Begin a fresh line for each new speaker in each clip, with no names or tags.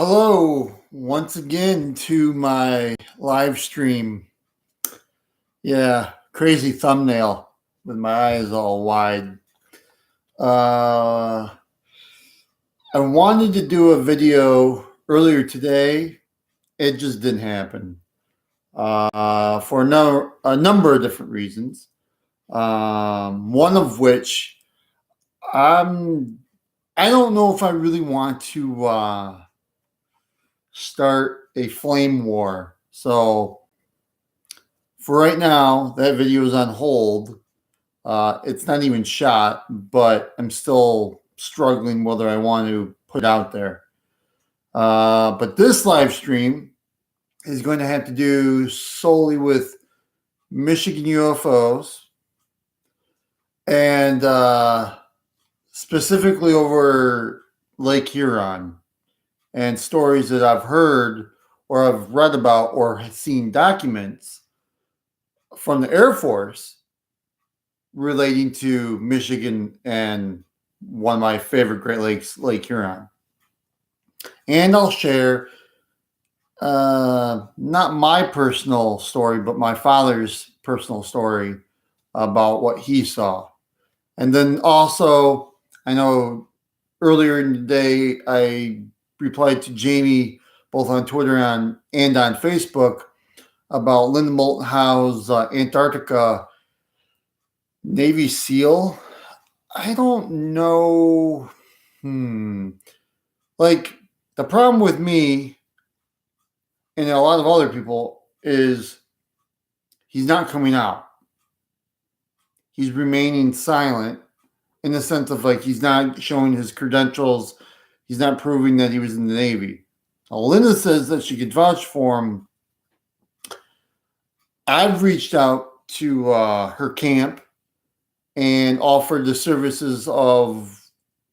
Hello, once again to my live stream. Yeah, crazy thumbnail with my eyes all wide. I wanted to do a video earlier today. It just didn't happen for a number of different reasons. One of which I don't know if I really want to start a flame war. So for right now, that video is on hold. It's not even shot, but I'm still struggling whether I want to put it out there. But this live stream is going to have to do solely with Michigan UFOs and specifically over Lake Huron and stories that I've heard or I've read about or seen documents from the Air Force relating to Michigan and one of my favorite Great Lakes, Lake Huron. And I'll share not my personal story, but my father's personal story about what he saw. And then also, I know earlier in the day, I replied to Jamie both on Twitter and on Facebook about Linda Moulton Howe's Antarctica Navy SEAL. I don't know. Like, the problem with me and a lot of other people is he's not coming out. He's remaining silent in the sense of like he's not showing his credentials. He's not proving that he was in the Navy. Now, Linda says that she could vouch for him. I've reached out to her camp and offered the services of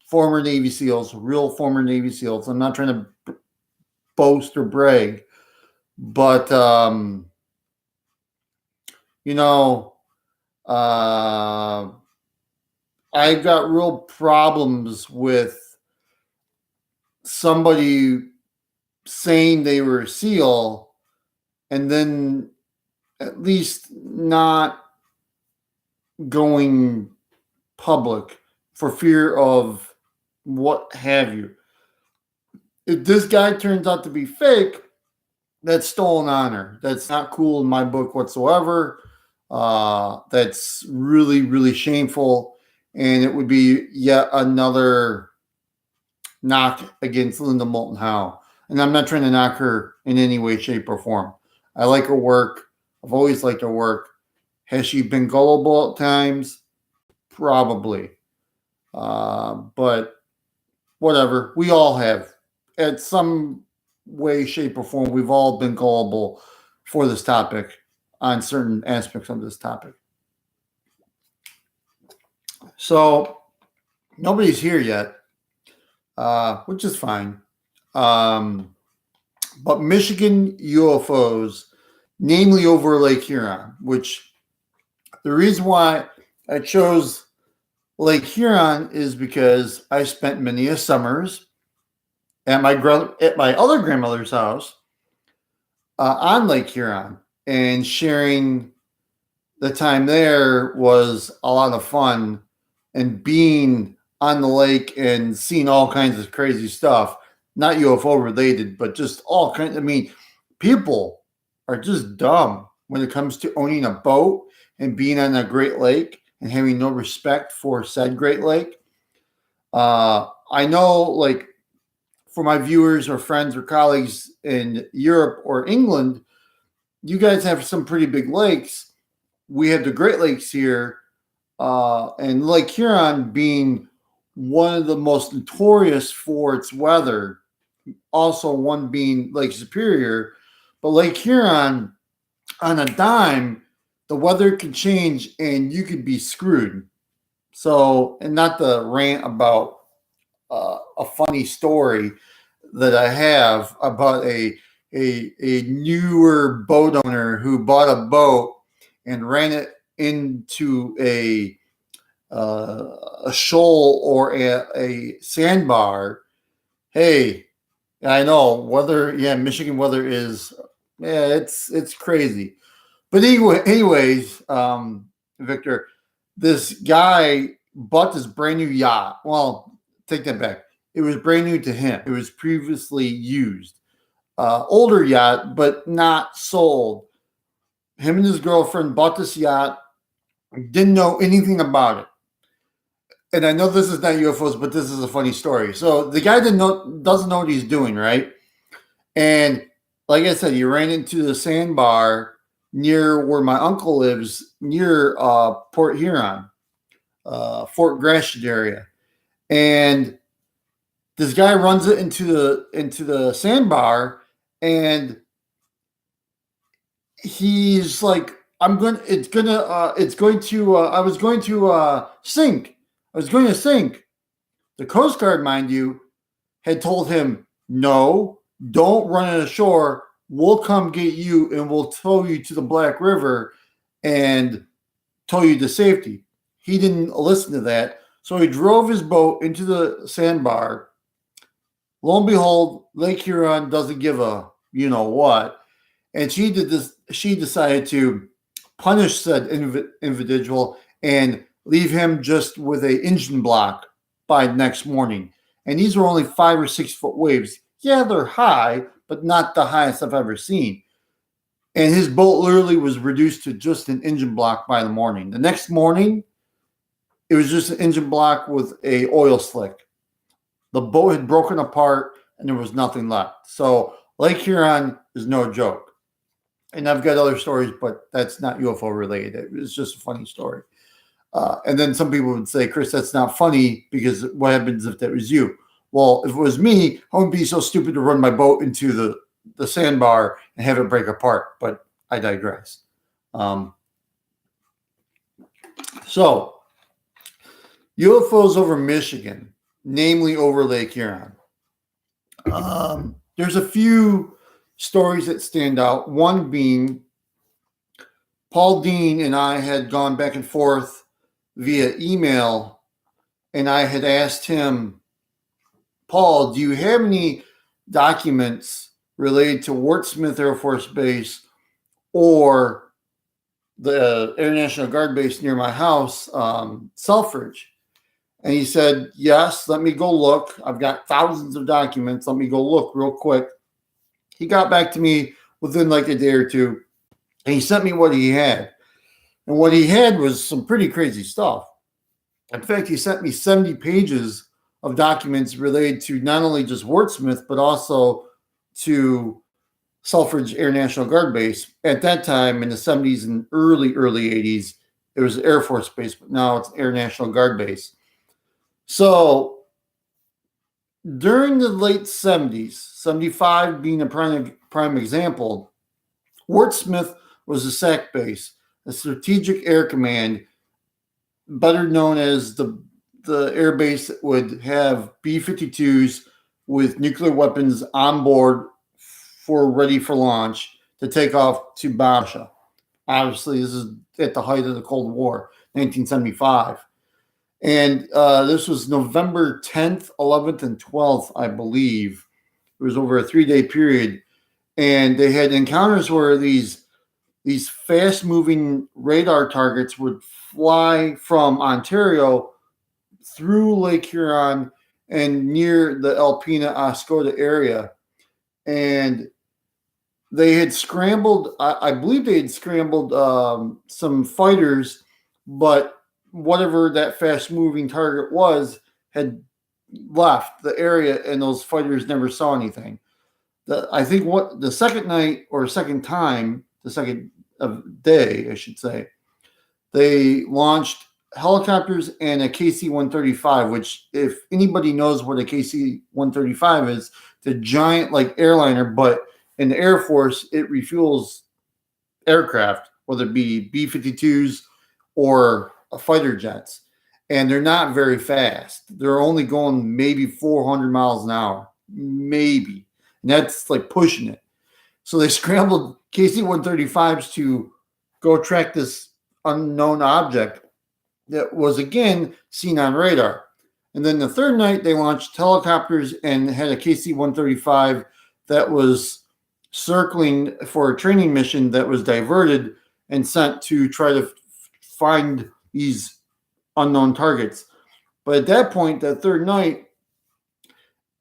former Navy SEALs, real former Navy SEALs. I'm not trying to boast or brag, but I've got real problems with somebody saying they were a SEAL and then at least not going public for fear of what have you. If this guy turns out to be fake, that's stolen honor. That's not cool in my book whatsoever. That's really, really shameful. And it would be yet another knock against Linda Moulton Howe. And I'm not trying to knock her in any way, shape, or form. I like her work. I've always liked her work. Has she been gullible at times? Probably. But whatever. We all have. At some way, shape, or form, we've all been gullible for this topic on certain aspects of this topic. So nobody's here yet, which is fine. But Michigan UFOs, namely over Lake Huron, which the reason why I chose Lake Huron is because I spent many a summers at my other grandmother's house on Lake Huron, and sharing the time there was a lot of fun, and being on the lake and seeing all kinds of crazy stuff, not UFO related, but just all kinds. I mean, people are just dumb when it comes to owning a boat and being on a Great Lake and having no respect for said Great Lake. I know, like, for my viewers or friends or colleagues in Europe or England, you guys have some pretty big lakes. We have the Great Lakes here, and Lake Huron being one of the most notorious for its weather, also one being Lake Superior. But Lake Huron, on a dime, the weather could change and you could be screwed. So, and not to rant about a funny story that I have about a newer boat owner who bought a boat and ran it into a shoal or a sandbar. Hey, I know weather. Yeah, Michigan weather is. Yeah, it's crazy. But anyways, Victor, this guy bought this brand new yacht. Well, take that back. It was brand new to him. It was previously used. Older yacht, but not sold. Him and his girlfriend bought this yacht. Didn't know anything about it. And I know this is not UFOs, but this is a funny story. So the guy doesn't know what he's doing, right? And like I said, he ran into the sandbar near where my uncle lives, near Port Huron, Fort Gratiot area. And this guy runs it into the sandbar, and he's like, it's going to, I was going to sink. I was going to sink. The Coast Guard, mind you, had told him, no, don't run it ashore. We'll come get you and we'll tow you to the Black River and tow you to safety. He didn't listen to that. So he drove his boat into the sandbar. Lo and behold, Lake Huron doesn't give a you know what. And she decided to punish said individual and leave him just with a engine block by next morning. And these were only 5 or 6 foot waves. Yeah, they're high, but not the highest I've ever seen. And his boat literally was reduced to just an engine block by the morning. The next morning, it was just an engine block with a oil slick. The boat had broken apart and there was nothing left. So Lake Huron is no joke. And I've got other stories, but that's not UFO related. It's just a funny story. And then some people would say, Chris, that's not funny because what happens if that was you? Well, if it was me, I wouldn't be so stupid to run my boat into the sandbar and have it break apart. But I digress. So, UFOs over Michigan, namely over Lake Huron. There's a few stories that stand out. One being Paul Dean and I had gone back and forth via email, and I had asked him, Paul, do you have any documents related to Wart Smith Air Force Base or the Air National Guard base near my house, Selfridge? And he said, yes, let me go look. I've got thousands of documents. Let me go look real quick. He got back to me within like a day or two, and he sent me what he had. And what he had was some pretty crazy stuff. In fact, he sent me 70 pages of documents related to not only just Wart Smith, but also to Selfridge Air National Guard Base. At that time, in the 70s and early 80s, it was Air Force Base, but now it's Air National Guard Base. So during the late 70s, 75 being a prime example, Wart Smith was a SAC base, a Strategic Air Command, better known as the air base that would have B-52s with nuclear weapons on board ready for launch to take off to Basha. Obviously, this is at the height of the Cold War, 1975. And this was November 10th, 11th, and 12th, I believe. It was over a 3-day period. And they had encounters where these fast-moving radar targets would fly from Ontario through Lake Huron and near the Alpena Oscoda area. And they had scrambled, I believe they had scrambled some fighters, but whatever that fast-moving target was had left the area, and those fighters never saw anything. I think what the second night or second time, the second day, I should say, they launched helicopters and a KC-135, which if anybody knows what a KC-135 is, it's a giant like airliner, but in the Air Force, it refuels aircraft, whether it be B-52s or fighter jets. And they're not very fast. They're only going maybe 400 miles an hour, maybe. And that's like pushing it. So they scrambled KC-135s to go track this unknown object that was again seen on radar. And then the third night, they launched helicopters and had a KC-135 that was circling for a training mission that was diverted and sent to try to find these unknown targets. But at that point, that third night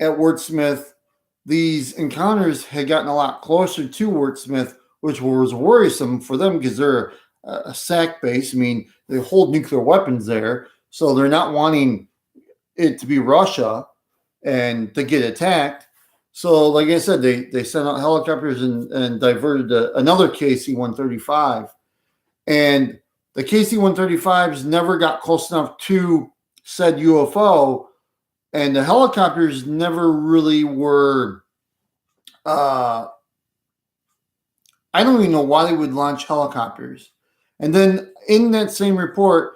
at Wurtsmith, these encounters had gotten a lot closer to Wurtsmith, which was worrisome for them because they're a SAC base. I mean, they hold nuclear weapons there, so they're not wanting it to be Russia and to get attacked. So, like I said, they sent out helicopters and diverted another KC-135. And the KC-135s never got close enough to said UFO, and the helicopters never really were. I don't even know why they would launch helicopters. And then in that same report,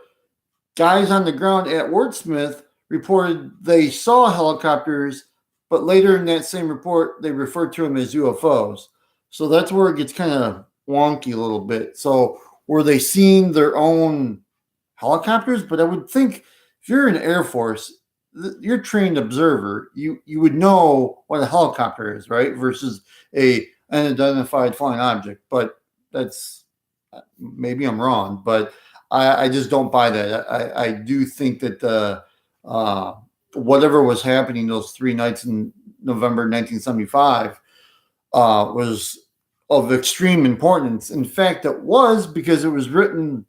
guys on the ground at Wurtsmith reported they saw helicopters, but later in that same report, they referred to them as UFOs. So that's where it gets kind of wonky a little bit. So were they seeing their own helicopters? But I would think if you're in Air Force, you're a trained observer. You would know what a helicopter is, right? Versus an unidentified flying object. But that's, maybe I'm wrong, but I just don't buy that. I do think that whatever was happening those 3 nights in November 1975 was of extreme importance. In fact, it was because it was written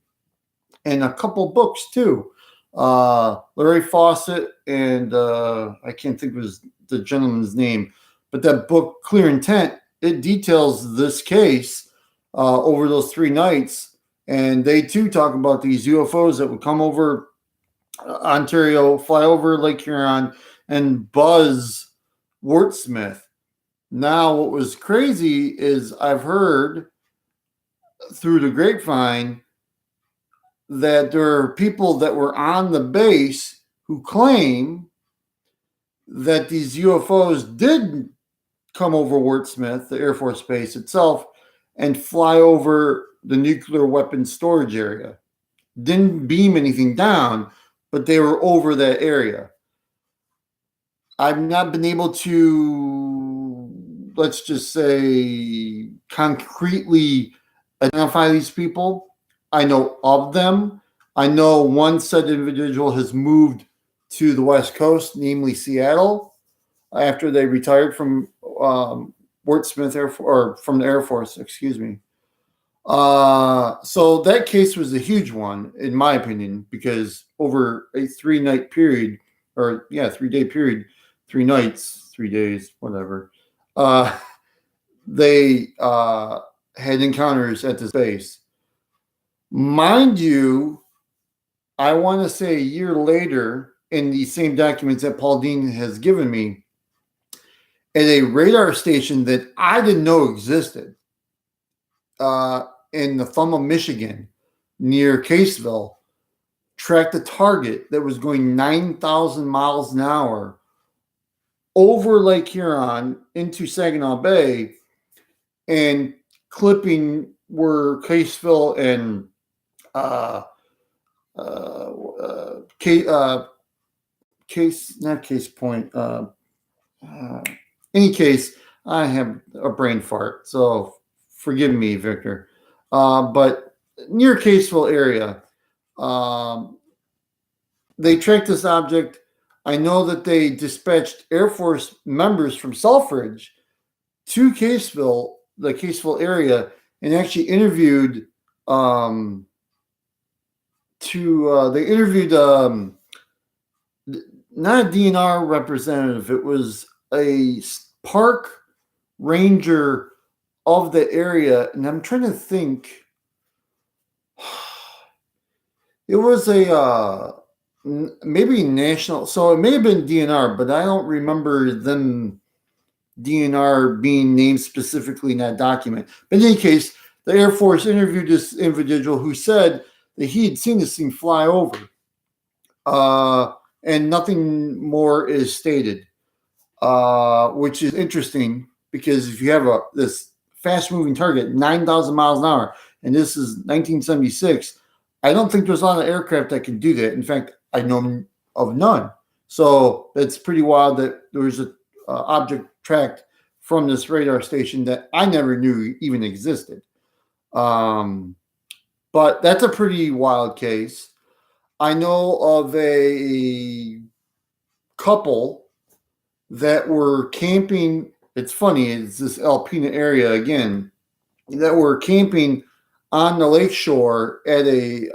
in a couple books too. Larry Fawcett and I can't think of the gentleman's name, but that book, Clear Intent, it details this case over those 3 nights. And they too talk about these UFOs that would come over Ontario, fly over Lake Huron, and buzz Wurtsmith. Now, what was crazy is I've heard through the grapevine that there are people that were on the base who claim that these UFOs did come over Wurtsmith, the Air Force Base itself, and fly over the nuclear weapons storage area. Didn't beam anything down, but they were over that area. I've not been able to, let's just say, concretely identify these people. I know of them. I know one said individual has moved to the West Coast, namely Seattle, after they retired from Wurtsmith or from the Air Force, excuse me. So that case was a huge one, in my opinion, because over a 3-night period, 3-day period, 3 nights, 3 days, whatever, they had encounters at this base. Mind you, I want to say a year later, in the same documents that Paul Dean has given me, at a radar station that I didn't know existed, in Nathuma, Michigan, near Caseville, tracked a target that was going 9,000 miles an hour over Lake Huron into Saginaw Bay, and clipping where Caseville and any case, I have a brain fart, so forgive me, Victor. But near Caseville area, they tracked this object. I know that they dispatched Air Force members from Selfridge to Caseville, the Caseville area, and actually interviewed they interviewed not a DNR representative. It was a park ranger of the area, and I'm trying to think. It was a maybe national, so it may have been DNR, but I don't remember them DNR being named specifically in that document. But in any case, the Air Force interviewed this individual who said that he had seen this thing fly over, and nothing more is stated, which is interesting because if you have this fast-moving target, 9,000 miles an hour, and this is 1976, I don't think there's a lot of aircraft that can do that. In fact, I know of none. So it's pretty wild that there was a object tracked from this radar station that I never knew even existed. Um, but that's a pretty wild case. I know of a couple that were camping. It's funny, it's this Alpena area again, that were camping on the lakeshore at a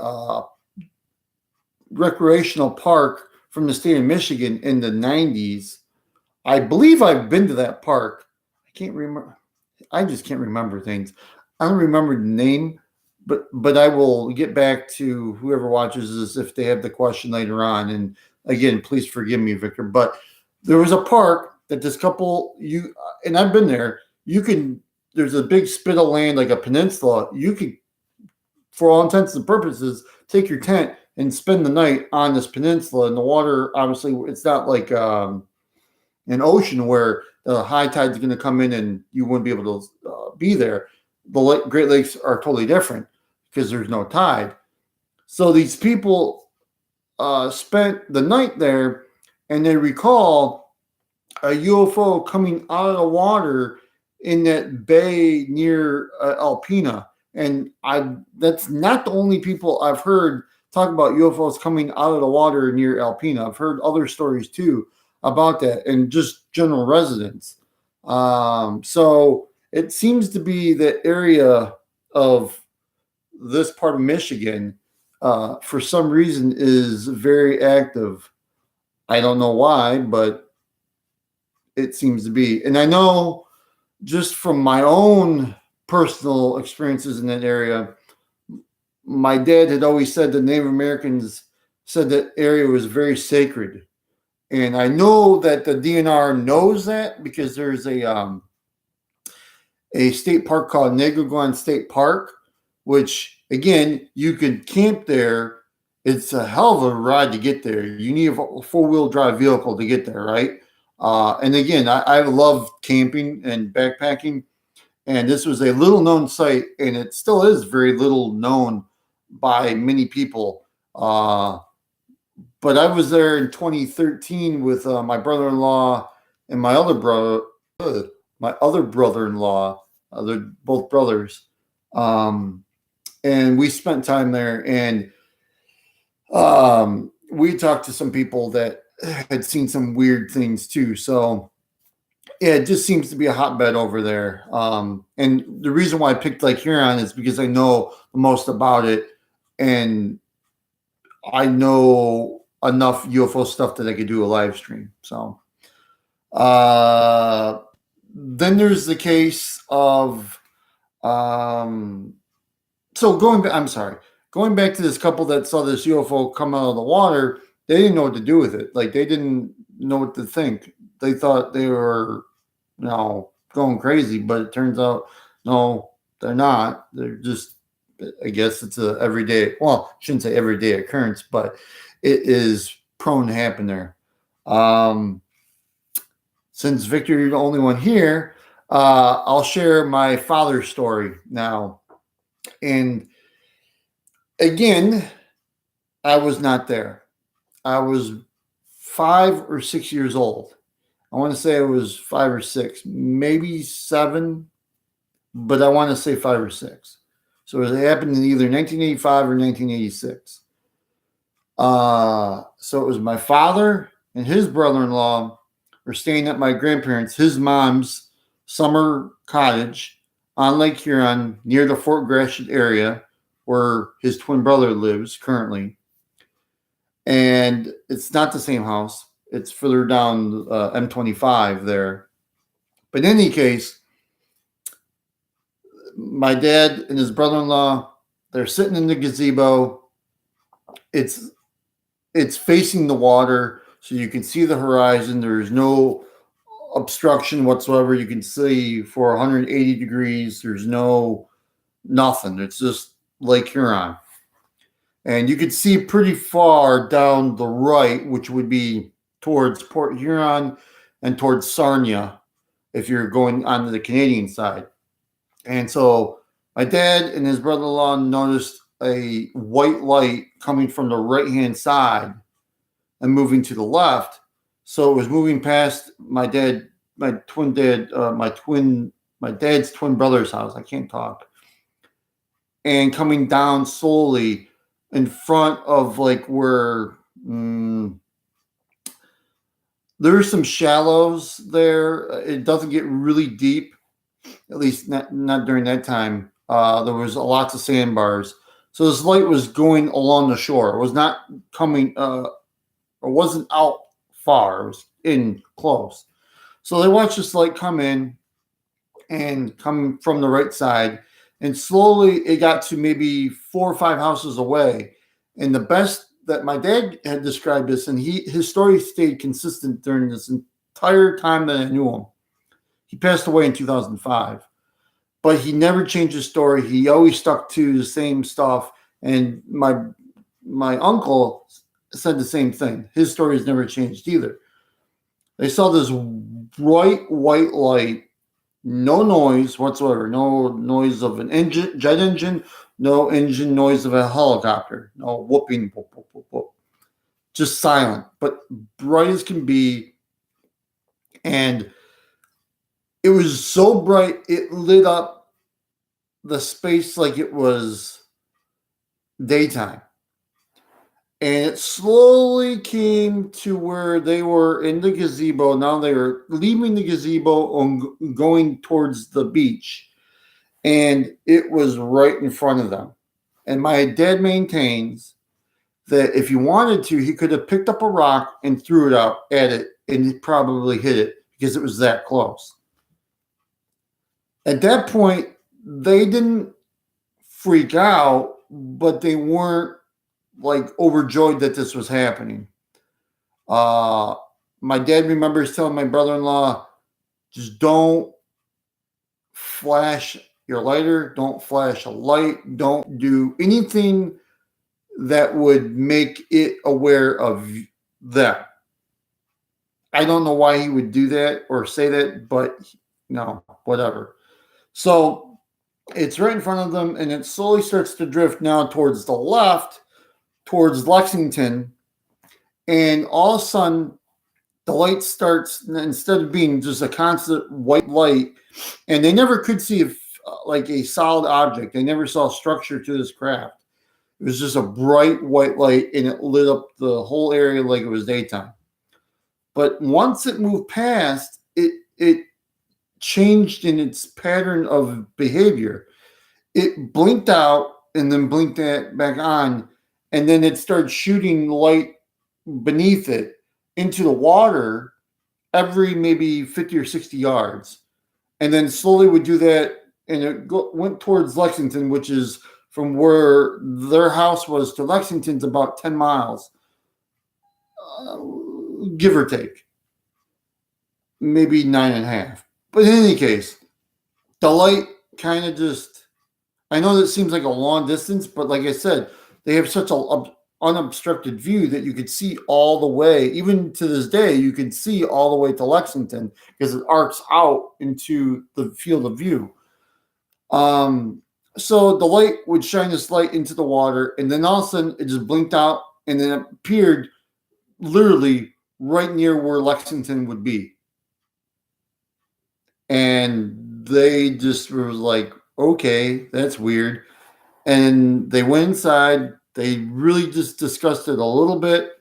recreational park from the state of Michigan in the 90s. I believe I've been to that park. I can't remember. I just can't remember things. I don't remember the name, but I will get back to whoever watches this if they have the question later on. And again, please forgive me, Victor. But there was a park that this couple and I've been there. You can there's a big spit of land like a peninsula. You could, for all intents and purposes, take your tent and spend the night on this peninsula. And the water, obviously, it's not like an ocean where the high tide is going to come in and you wouldn't be able to be there. The Great Lakes are totally different because there's no tide. So these people spent the night there, and they recall a UFO coming out of the water in that bay near Alpena. And that's not the only people I've heard talk about UFOs coming out of the water near Alpena. I've heard other stories too about that, and just general residents. So it seems to be the area of this part of Michigan, for some reason, is very active. I don't know why, but it seems to be. And I know just from my own personal experiences in that area, my dad had always said that Native Americans said that area was very sacred. And I know that the DNR knows that because there's a state park called Negregon State Park, which again, you could camp there. It's a hell of a ride to get there. You need a four-wheel drive vehicle to get there, right? And again, I love camping and backpacking, and this was a little known site, and it still is very little known by many people. But I was there in 2013 with my brother-in-law and my other brother-in-law. They're both brothers, and we spent time there. And we talked to some people that had seen some weird things too. So yeah, it just seems to be a hotbed over there. And the reason why I picked Lake Huron is because I know the most about it, and I know enough UFO stuff that I could do a live stream. So then there's the case of going back to this couple that saw this UFO come out of the water. They didn't know what to do with it. Like, they didn't know what to think. They thought they were, going crazy, but it turns out, no, they're not. They're just, I guess it's a everyday, well, I shouldn't say everyday occurrence, but it is prone to happen there. Since Victor, you're the only one here, I'll share my father's story now. And again, I was not there. I was 5 or 6 years old. I want to say I was 5 or 6, maybe 7, but I want to say 5 or 6. So it happened in either 1985 or 1986. So it was my father and his brother-in-law were staying at my grandparents', his mom's summer cottage on Lake Huron near the Fort Gratiot area where his twin brother lives currently. And it's not the same house. It's further down M25 there. But in any case, my dad and his brother-in-law, they're sitting in the gazebo. It's facing the water, so you can see the horizon. There's no obstruction whatsoever. You can see for 180 degrees. There's nothing. It's just Lake Huron. And you could see pretty far down the right, which would be towards Port Huron and towards Sarnia if you're going onto the Canadian side. And so my dad and his brother-in-law noticed a white light coming from the right-hand side and moving to the left. So it was moving past my dad, my twin dad, my dad's twin brother's house. I can't talk. And coming down slowly in front of like where there's some shallows there. It doesn't get really deep, at least not during that time. There was lots of sandbars. So this light was going along the shore. It was not coming, it wasn't out far. It was in close. So they watched this light come in and come from the right side. And slowly it got to maybe 4 or 5 houses away. And the best that my dad had described this, and his story stayed consistent during this entire time that I knew him. He passed away in 2005, but he never changed his story. He always stuck to the same stuff. And my uncle said the same thing. His story has never changed either. They saw this bright white light, no noise whatsoever, no noise of an engine, jet engine, no engine noise of a helicopter, no whooping, whoop, whoop, whoop, whoop. Just silent, but bright as can be. And it was so bright, it lit up the space like it was daytime. And it slowly came to where they were in the gazebo. Now they were leaving the gazebo and going towards the beach. And it was right in front of them. And my dad maintains that if he wanted to, he could have picked up a rock and threw it out at it and probably hit it because it was that close. At that point, they didn't freak out, but they weren't like overjoyed that this was happening. My dad remembers telling my brother-in-law, just don't flash your lighter, don't flash a light, don't do anything that would make it aware of them. I don't know why he would do that or say that, but no, whatever. So it's right in front of them, and it slowly starts to drift now towards the left, towards Lexington, and all of a sudden the light starts, instead of being just a constant white light, and they never could see like a solid object. They never saw structure to this craft. It was just a bright white light, and it lit up the whole area like it was daytime. But once it moved past, it changed in its pattern of behavior. It blinked out and then blinked back on, and then it started shooting light beneath it into the water every maybe 50 or 60 yards. And then slowly would do that, and it went towards Lexington, which is from where their house was to Lexington's about 10 miles, give or take, maybe 9.5. But in any case, the light kind of just, I know that seems like a long distance, but like I said, they have such an unobstructed view that you could see all the way. Even to this day, you can see all the way to Lexington because it arcs out into the field of view. So the light would shine this light into the water, and then all of a sudden it just blinked out, and then it appeared literally right near where Lexington would be. And they just were like, okay, that's weird. And they went inside. They really just discussed it a little bit.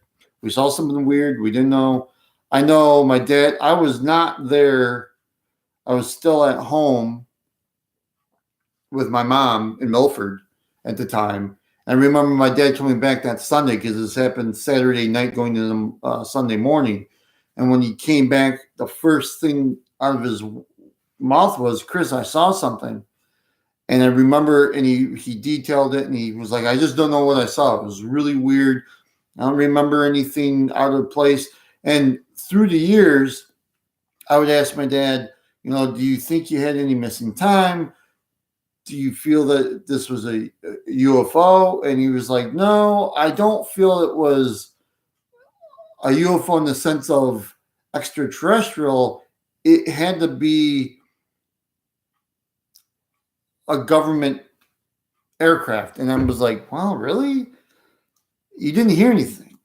We saw something weird. We didn't know. I know my dad, I was not there. I was still at home with my mom in Milford at the time. I remember my dad coming back that Sunday because this happened Saturday night going to the Sunday morning. And when he came back, the first thing out of his mouth was, Chris, I saw something. And I remember, and he detailed it, and he was like, I just don't know what I saw. It was really weird. I don't remember anything out of place. And through the years, I would ask my dad, do you think you had any missing time? Do you feel that this was a UFO? And he was like, no, I don't feel it was a UFO in the sense of extraterrestrial. It had to be a government aircraft. And I was like, wow, really? You didn't hear anything?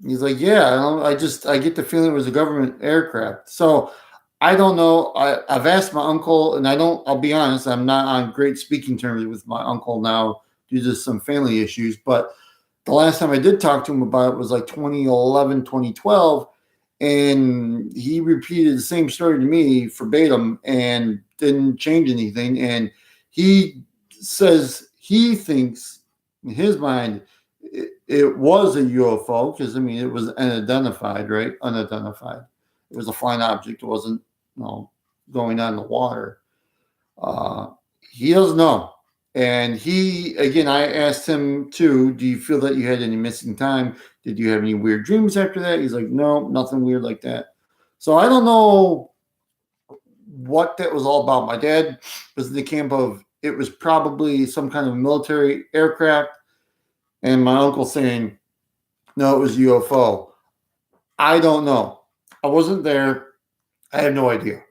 He's like, yeah, I get the feeling it was a government aircraft. So I don't know. I've asked my uncle, and I'll be honest, I'm not on great speaking terms with my uncle now due to some family issues. But the last time I did talk to him about it was like 2011, 2012. And he repeated the same story to me verbatim and didn't change anything. And he says he thinks in his mind it was a UFO because I mean it was unidentified, right? Unidentified. It was a flying object. It wasn't, going on in the water. Uh, he doesn't know. And he, again, I asked him too, do you feel that you had any missing time? Did you have any weird dreams after that? He's like, no, nothing weird like that. So I don't know what that was all about. My dad was in the camp of it was probably some kind of military aircraft, and my uncle saying, no, it was UFO. I don't know. I wasn't there. I have no idea.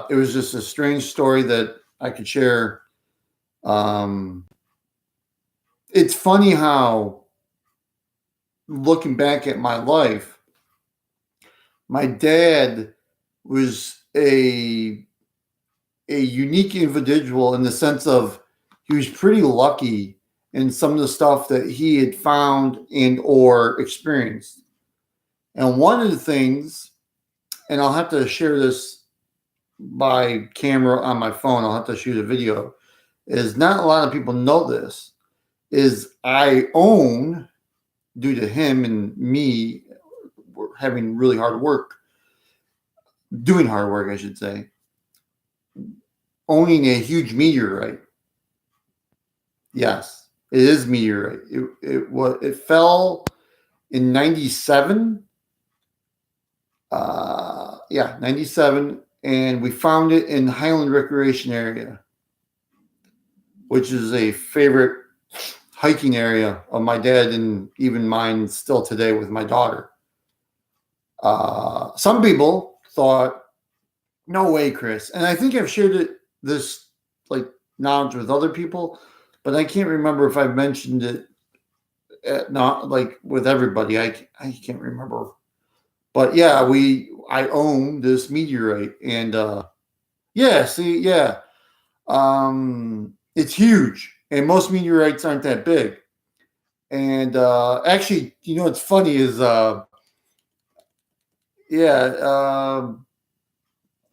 It was just a strange story that I could share. Um, it's funny how, looking back at my life, my dad was a unique individual in the sense of he was pretty lucky in some of the stuff that he had found and or experienced. And one of the things, and I'll have to share this by camera on my phone, I'll have to shoot a video, is not a lot of people know this, is I own, due to him and me having really hard work, doing hard work, I should say, owning a huge meteorite. Yes, it is meteorite. It fell in 97. Yeah, 97, and we found it in Highland Recreation Area, which is a favorite hiking area of my dad and even mine still today with my daughter. Some people thought, no way, Chris. And I think I've shared this like knowledge with other people, but I can't remember if I've mentioned it not like with everybody. I can't remember. But yeah, I own this meteorite, and yeah, see, yeah, it's huge, and most meteorites aren't that big. And actually, what's funny is, yeah,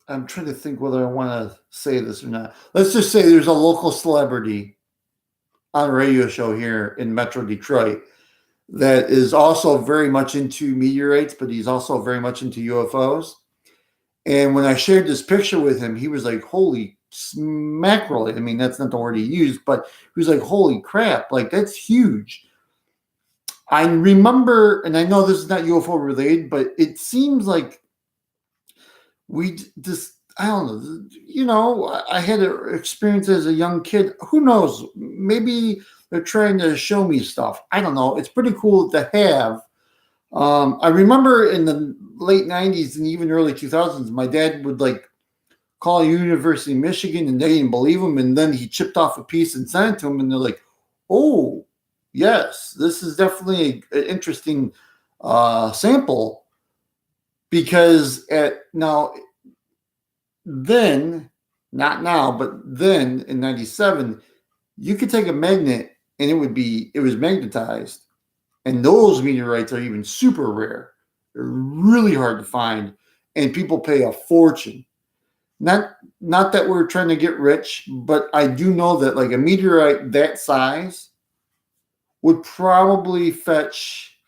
I'm trying to think whether I want to say this or not. Let's just say there's a local celebrity on a radio show here in Metro Detroit that is also very much into meteorites, but he's also very much into UFOs. And when I shared this picture with him, he was like, holy mackerel. I mean, that's not the word he used, but he was like, holy crap, like that's huge. I remember, and I know this is not UFO related, but it seems like we just, I don't know, I had an experience as a young kid. Who knows? Maybe they're trying to show me stuff. I don't know. It's pretty cool to have. I remember in the late 90s and even early 2000s, my dad would like call University of Michigan and they didn't believe him. And then he chipped off a piece and sent it to him. And they're like, oh, yes, this is definitely an interesting sample. Because then, not now, but then in 97, you could take a magnet and it was magnetized. And those meteorites are even super rare. They're really hard to find, and people pay a fortune. Not that we're trying to get rich, but I do know that like a meteorite that size would probably fetch,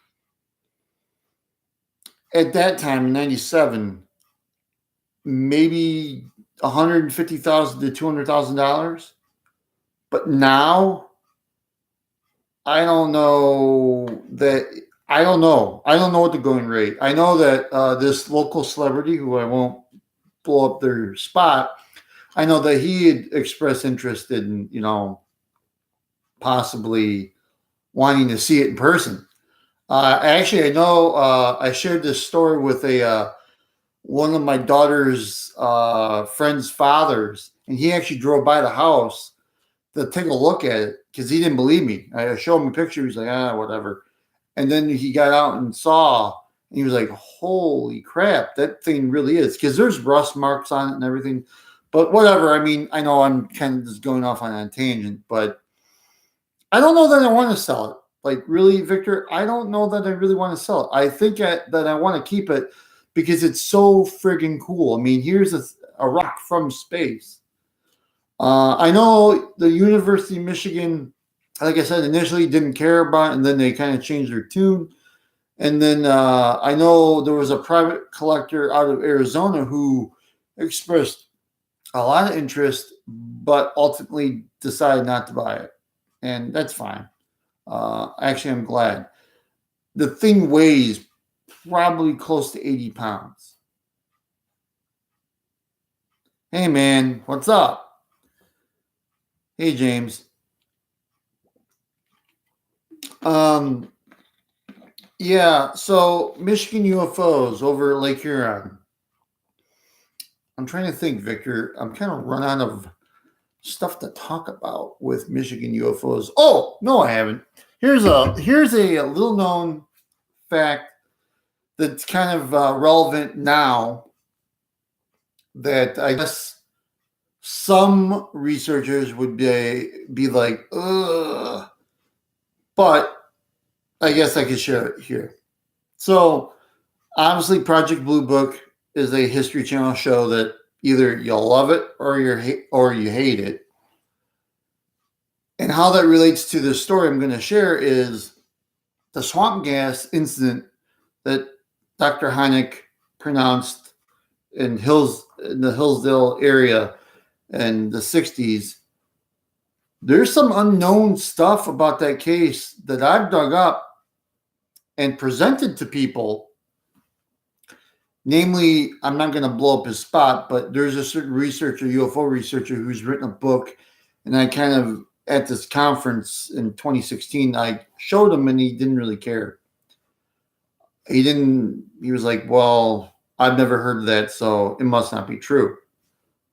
at that time in 97, maybe $150,000 to $200,000. But now, I don't know what the going rate. I know that this local celebrity, who I won't blow up their spot, I know that he had expressed interest in, possibly wanting to see it in person. Actually, I know I shared this story with one of my daughter's friend's fathers, and he actually drove by the house to take a look at it because he didn't believe me. I showed him a picture. He's like, whatever. And then he got out and saw, and he was like, holy crap, that thing really is. Because there's rust marks on it and everything. But whatever. I mean, I know I'm kind of just going off on a tangent, but I don't know that I want to sell it. Like, really, Victor, I don't know that I really want to sell it. I think that I want to keep it because it's so friggin' cool. I mean, here's a rock from space. I know the University of Michigan, like I said, initially didn't care about it, and then they kind of changed their tune. And then I know there was a private collector out of Arizona who expressed a lot of interest, but ultimately decided not to buy it. And that's fine. Actually, I'm glad. The thing weighs probably close to 80 pounds. Hey, man, what's up? Hey, James. Yeah, so Michigan UFOs over Lake Huron. I'm trying to think, Victor. I'm kind of run out of stuff to talk about with Michigan UFOs. Oh, no, I haven't. Here's a little known fact that's kind of relevant now that I guess some researchers would be like, ugh, but I guess I could share it here. So obviously Project Blue Book is a History Channel show that either you'll love it or you hate it. And how that relates to the story I'm going to share is the swamp gas incident that Dr. Hynek pronounced in the Hillsdale area in the 60s. There's some unknown stuff about that case that I've dug up and presented to people. Namely, I'm not going to blow up his spot, but there's a certain researcher, UFO researcher, who's written a book, and I kind of, at this conference in 2016, I showed him and he didn't really care. He was like, well, I've never heard of that, so it must not be true.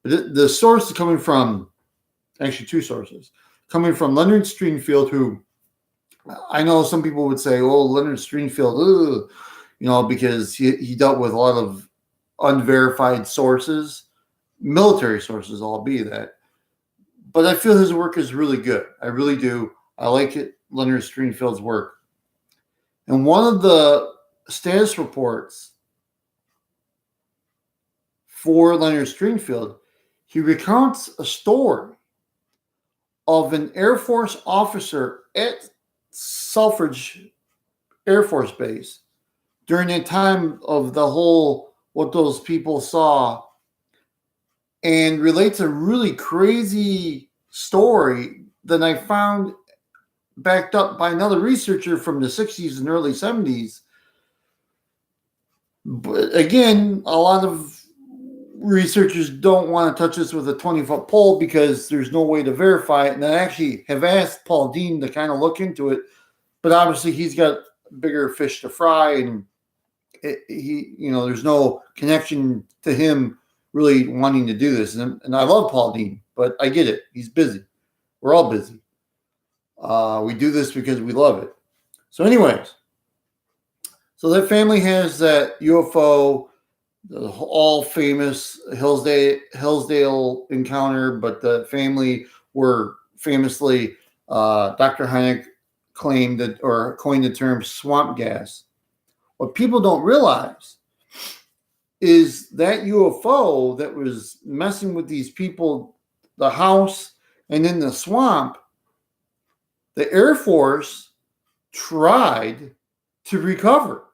But the source is coming from, actually two sources, coming from Leonard Stringfield, who I know some people would say, oh, Leonard Stringfield, ugh, because he dealt with a lot of unverified sources, military sources, albeit that. But I feel his work is really good. I really do. I like it, Leonard Stringfield's work. And one of the status reports for Leonard Stringfield, he recounts a story of an Air Force officer at Selfridge Air Force Base during the time of the whole, what those people saw, and relates a really crazy story that I found backed up by another researcher from the 60s and early 70s. But again, a lot of researchers don't want to touch this with a 20-foot pole because there's no way to verify it. And I actually have asked Paul Dean to kind of look into it, but obviously he's got bigger fish to fry, and there's no connection to him really wanting to do this. And I love Paul Dean, but I get it. He's busy. We're all busy. We do this because we love it. So anyways, so that family has that UFO, the all famous Hillsdale encounter, but the family were famously, Dr. Hynek claimed that, or coined the term swamp gas. What people don't realize is that UFO that was messing with these people, the house and in the swamp, the Air Force tried to recover.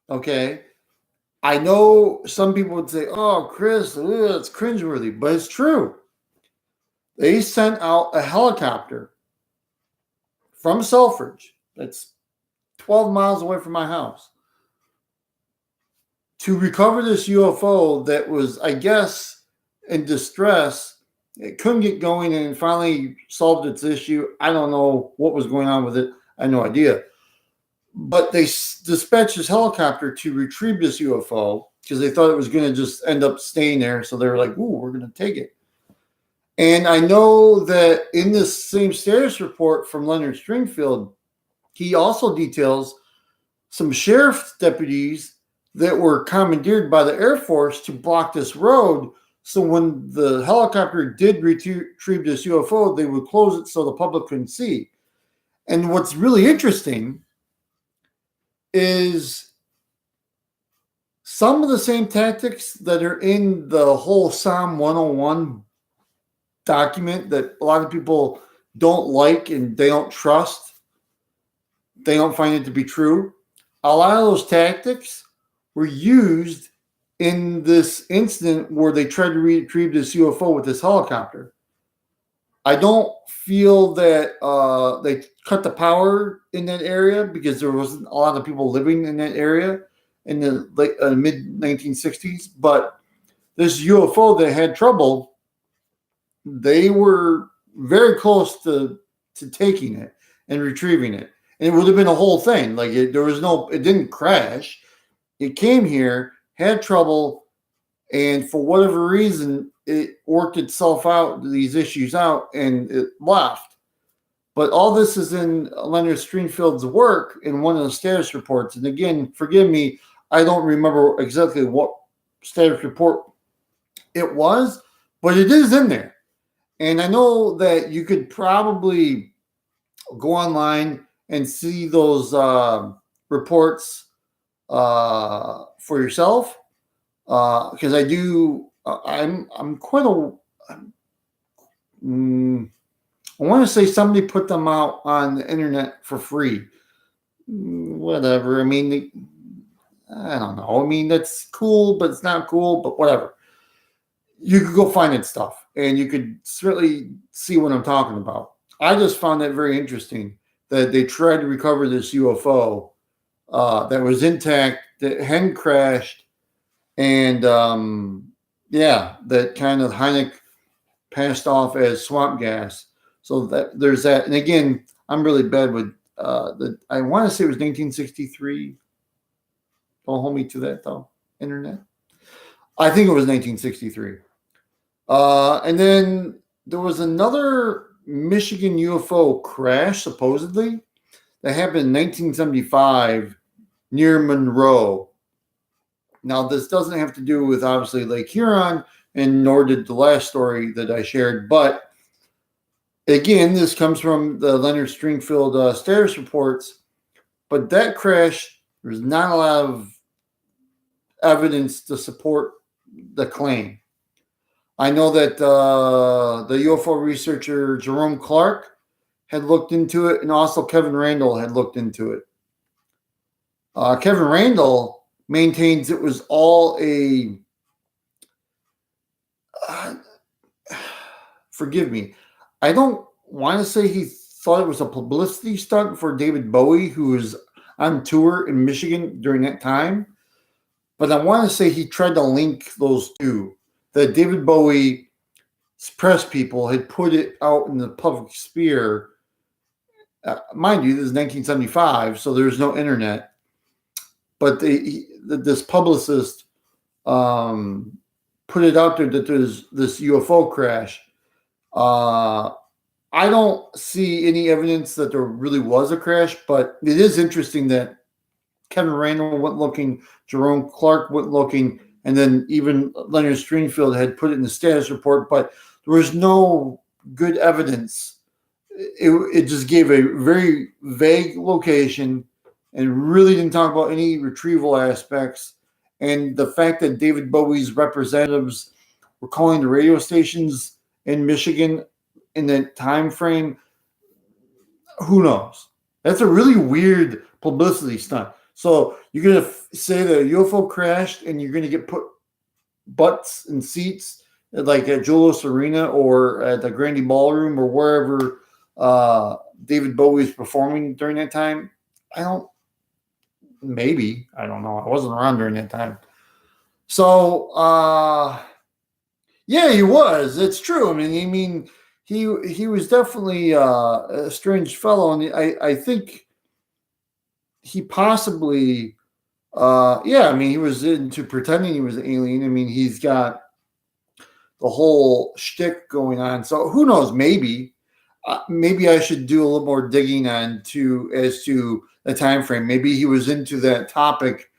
Okay. I know some people would say, oh, Chris, it's cringeworthy, but it's true. They sent out a helicopter from Selfridge, that's 12 miles away from my house, to recover this UFO that was, I guess, in distress. It couldn't get going and finally solved its issue. I don't know what was going on with it. I have no idea. But they dispatched this helicopter to retrieve this UFO because they thought it was going to just end up staying there. So they were like, ooh, we're going to take it. And I know that in this same status report from Leonard Stringfield, He also details some sheriff's deputies that were commandeered by the Air Force to block this road. So when the helicopter did retrieve this UFO, they would close it so the public couldn't see. And what's really interesting is some of the same tactics that are in the whole Psalm 101 document that a lot of people don't like and they don't trust. They don't find it to be true. A lot of those tactics were used in this incident where they tried to retrieve this UFO with this helicopter. I don't feel that they cut the power in that area because there wasn't a lot of people living in that area in the mid 1960s. But this UFO that had trouble, they were very close to taking it and retrieving it. And it would have been a whole thing. Like it didn't crash. It came here, had trouble, and for whatever reason, it worked itself out, these issues out, and it left. But all this is in Leonard Stringfield's work in one of the status reports. And again, forgive me, I don't remember exactly what status report it was, but it is in there. And I know that you could probably go online and see those reports for yourself, because I do. I'm quite a. I want to say somebody put them out on the internet for free. Whatever. I mean, I don't know. I mean, that's cool, but it's not cool. But whatever. You could go find that stuff, and you could certainly see what I'm talking about. I just found that very interesting that they tried to recover this UFO that was intact, that hadn't crashed, and that kind of Hynek passed off as swamp gas. So that there's that. And again, I'm really bad with I want to say it was 1963. Don't hold me to that though, internet. I think it was 1963. And then there was another Michigan UFO crash, supposedly, that happened in 1975 near Monroe. Now, this doesn't have to do with, obviously, Lake Huron, and nor did the last story that I shared. But, again, this comes from the Leonard Stringfield status reports. But that crash, there's not a lot of evidence to support the claim. I know that the UFO researcher Jerome Clark had looked into it, and also Kevin Randall had looked into it. Kevin Randall maintains it was all a forgive me, I don't want to say he thought it was a publicity stunt for David Bowie, who was on tour in Michigan during that time. But I want to say he tried to link those two. That David Bowie's press people had put it out in the public sphere. Mind you, this is 1975, so there's no internet. But this publicist put it out there that there's this UFO crash. I don't see any evidence that there really was a crash, but it is interesting that Kevin Randall went looking, Jerome Clark went looking, and then even Leonard Stringfield had put it in the status report, but there was no good evidence. It just gave a very vague location and really didn't talk about any retrieval aspects. And the fact that David Bowie's representatives were calling the radio stations in Michigan in that time frame, who knows? That's a really weird publicity stunt. So you're going to say the UFO crashed and you're going to get put butts and seats like at Julius Arena or at the Grandy Ballroom or wherever David Bowie's performing during that time. I don't know. I wasn't around during that time. So, yeah, he was. It's true. I mean, he was definitely a strange fellow. And I think he possibly, he was into pretending he was an alien. I mean, he's got the whole shtick going on. So who knows? Maybe. maybe I should do a little more digging on to as to the time frame. Maybe he was into that topic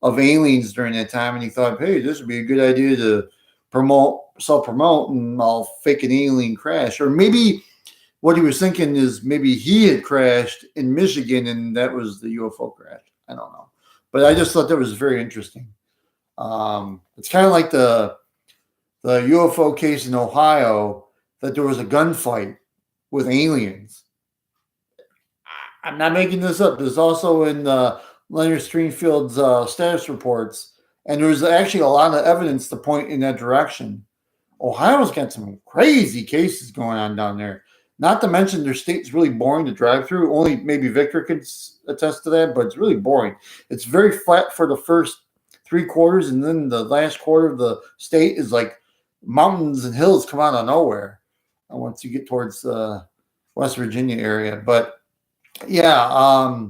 of aliens during that time, and he thought, "Hey, this would be a good idea to self promote, and I'll fake an alien crash." Or maybe what he was thinking is maybe he had crashed in Michigan, and that was the UFO crash. I don't know, but I just thought that was very interesting. It's kind of like the UFO case in Ohio, that there was a gunfight with aliens. I'm not making this up. There's also in Leonard Stringfield's status reports, and there's actually a lot of evidence to point in that direction. Ohio's got some crazy cases going on down there. Not to mention their state's really boring to drive through. Only maybe Victor could attest to that, but it's really boring. It's very flat for the first 3 quarters, and then the last quarter of the state is like mountains and hills come out of nowhere once you get towards the West Virginia area. But yeah,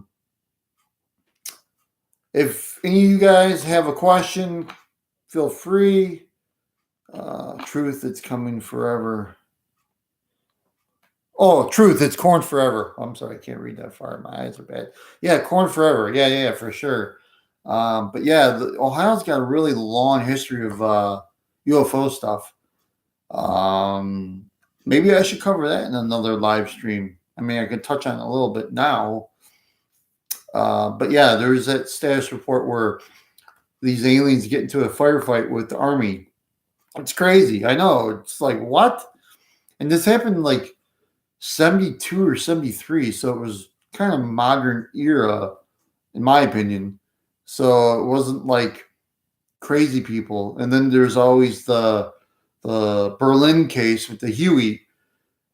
if any of you guys have a question, feel free. Truth, it's coming forever. Oh, truth, it's corn forever. I'm sorry, I can't read that far. My eyes are bad. Yeah, corn forever. Yeah, for sure. But yeah, Ohio's got a really long history of UFO stuff. Maybe I should cover that in another live stream. I mean, I could touch on it a little bit now. But yeah, there's that status report where these aliens get into a firefight with the army. It's crazy. I know. It's like, what? And this happened like 72 or 73. So it was kind of modern era, in my opinion. So it wasn't like crazy people. And then there's always the Berlin case with the Huey.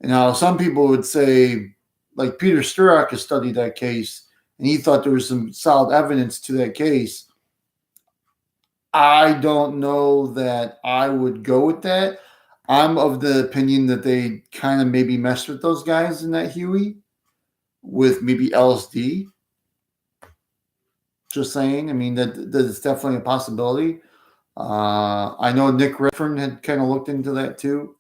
And now some people would say, like Peter Sturrock has studied that case, and he thought there was some solid evidence to that case. I don't know that I would go with that. I'm of the opinion that they kind of maybe messed with those guys in that Huey with maybe LSD. Just saying. I mean, that is definitely a possibility. I know Nick Redfern had kind of looked into that too.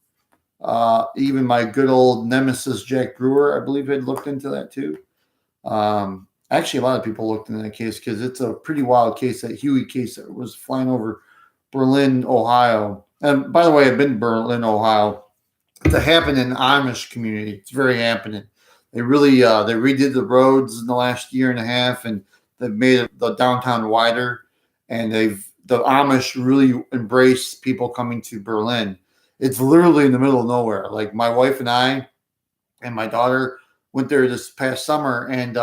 Even my good old nemesis Jack Brewer, I believe, had looked into that too. Actually, a lot of people looked into that case because it's a pretty wild case, that Huey case that was flying over Berlin, Ohio. And by the way, I've been to Berlin, Ohio. It's a happening Amish community. It's very happening. They really they redid the roads in the last year and a half, and they've made the downtown wider. And the Amish really embrace people coming to Berlin. It's literally in the middle of nowhere. Like my wife and I and my daughter went there this past summer, and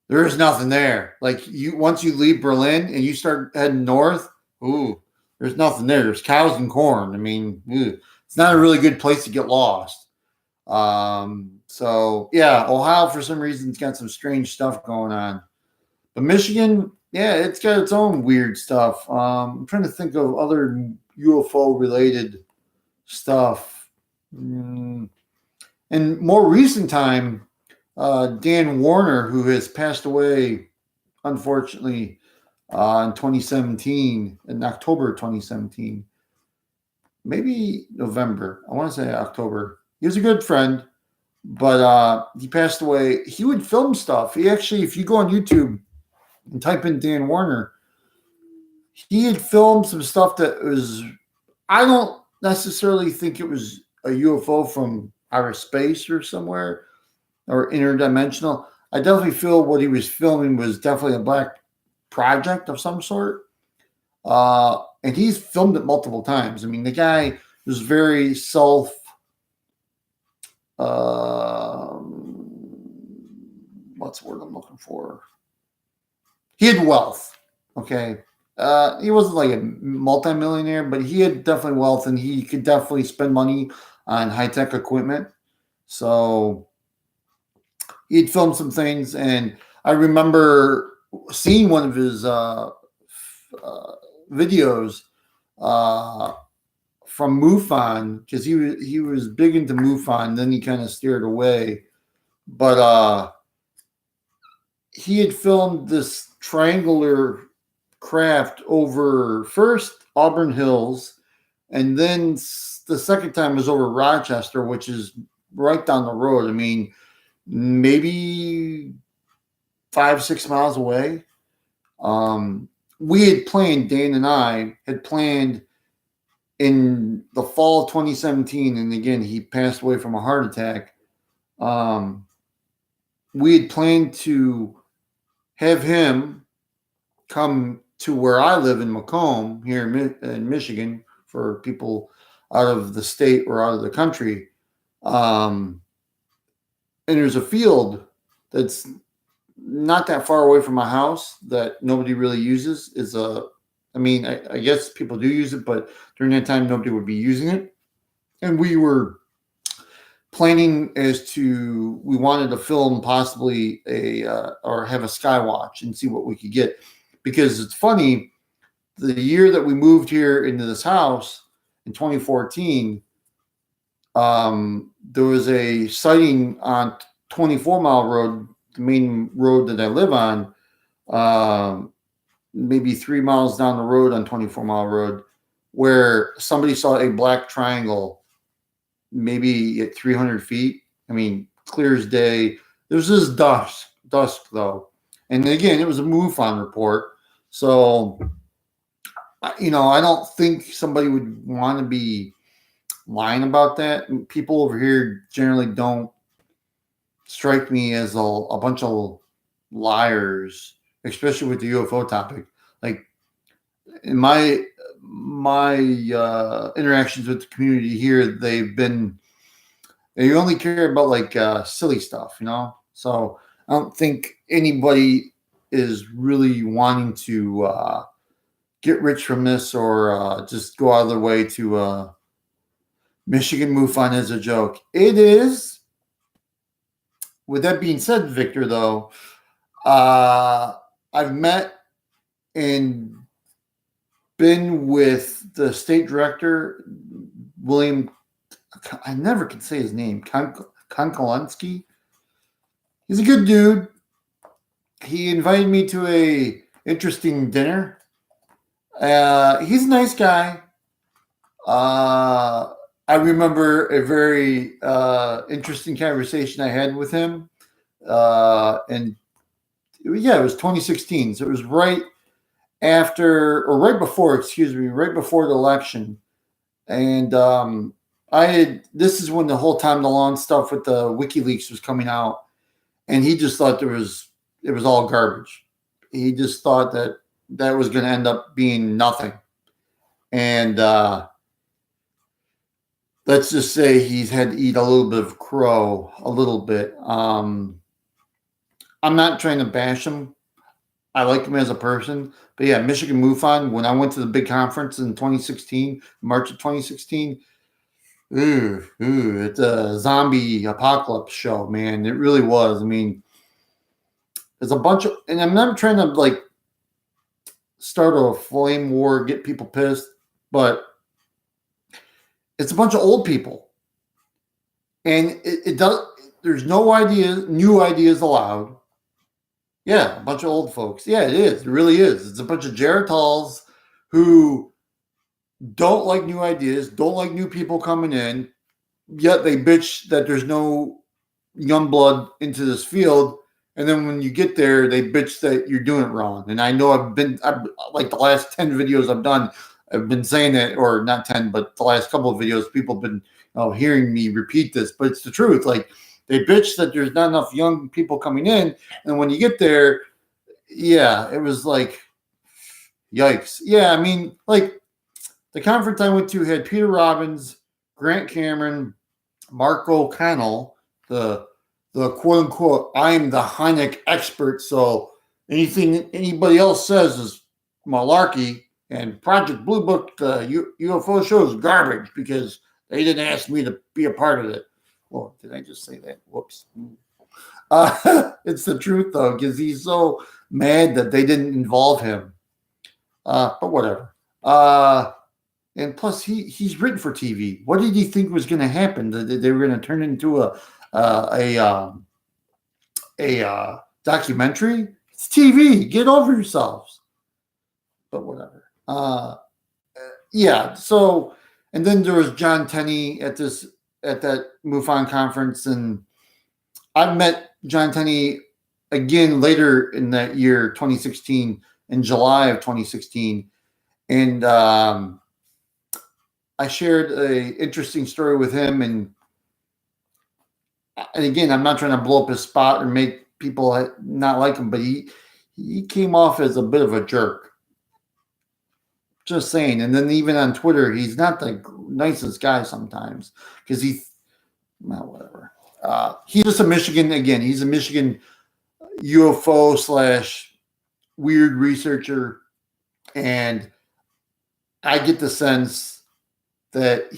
there is nothing there. Like once you leave Berlin and you start heading north, there's nothing there. There's cows and corn. I mean, it's not a really good place to get lost. So yeah, Ohio for some reason has got some strange stuff going on. But Michigan, yeah, it's got its own weird stuff. I'm trying to think of other UFO related stuff. In more recent time, Dan Warner, who has passed away, unfortunately, in 2017, in October 2017, maybe November. I want to say October. He was a good friend, but he passed away. He would film stuff. He actually, if you go on YouTube and type in Dan Warner, he had filmed some stuff that was, I don't necessarily think it was a UFO from outer space or somewhere or interdimensional. I definitely feel what he was filming was definitely a black project of some sort. And he's filmed it multiple times. I mean, the guy was very what's the word I'm looking for? He had wealth. Okay. He wasn't like a multimillionaire, but he had definitely wealth, and he could definitely spend money on high-tech equipment. So he'd filmed some things, and I remember seeing one of his videos from MUFON, because he was big into MUFON. Then he kind of steered away, but he had filmed this triangular craft over first Auburn Hills, and then the second time was over Rochester, which is right down the road. I mean, maybe 5, 6 miles away. We had planned, Dan and I had planned in the fall of 2017, and again, he passed away from a heart attack. Um, we had planned to have him come to where I live in Macomb here in Michigan for people out of the state or out of the country. Um, and there's a field that's not that far away from my house that nobody really uses. I guess people do use it, but during that time, nobody would be using it. And we were planning we wanted to film possibly or have a sky watch and see what we could get. Because it's funny, the year that we moved here into this house in 2014, there was a sighting on 24 Mile Road, the main road that I live on, maybe 3 miles down the road on 24 Mile Road, where somebody saw a black triangle, maybe at 300 feet. I mean, clear as day. There was this dusk though. And again, it was a MUFON report. So, I don't think somebody would want to be lying about that. People over here generally don't strike me as a bunch of liars, especially with the UFO topic. Like in my interactions with the community here, they only care about like silly stuff, So I don't think anybody is really wanting to get rich from this or just go out of their way to Michigan MUFON as a joke. It is. With that being said, Victor, though, I've met and been with the state director, William, I never can say his name, Konkolensky. He's a good dude. He invited me to a interesting dinner. He's a nice guy. I remember a very interesting conversation I had with him. And yeah, it was 2016. So it was right before the election. And this is when the whole Tom DeLonge stuff with the WikiLeaks was coming out. And he just thought it was all garbage. He just thought that was going to end up being nothing. And let's just say he's had to eat a little bit of crow, a little bit. I'm not trying to bash him. I like him as a person. But yeah, Michigan MUFON, when I went to the big conference in 2016, March of 2016, it's a zombie apocalypse show, man. It really was. I mean, there's a bunch of, and I'm not trying to like start a flame war, get people pissed, but it's a bunch of old people. And there's no new ideas allowed. Yeah, a bunch of old folks. Yeah, it is. It really is. It's a bunch of Geritals who don't like new ideas, don't like new people coming in, yet they bitch that there's no young blood into this field. And then when you get there, they bitch that you're doing it wrong. And I know I've like the last 10 videos I've done, I've been saying it, or not 10, but the last couple of videos, people have been hearing me repeat this, but it's the truth. Like, they bitch that there's not enough young people coming in. And when you get there, yeah, it was like, yikes. Yeah, I mean, like, the conference I went to had Peter Robbins, Grant Cameron, Mark O'Connell, the quote unquote, I'm the Heineck expert, so anything anybody else says is malarkey, and Project Blue Book, the UFO show, is garbage because they didn't ask me to be a part of it. Well, did I just say that? Whoops. It's the truth, though, because he's so mad that they didn't involve him. But whatever. And plus, he's written for TV. What did he think was going to happen? That they were going to turn into a documentary? It's TV. Get over yourselves. But whatever. Yeah. So, and then there was John Tenney at this at that MUFON conference, and I've met John Tenney again later in that year, 2016, in July of 2016, and I shared a interesting story with him, and again, I'm not trying to blow up his spot or make people not like him, but he came off as a bit of a jerk. Just saying. And then even on Twitter, he's not the nicest guy sometimes because well, whatever. He's just a Michigan, again, he's a Michigan UFO / weird researcher. And I get the sense that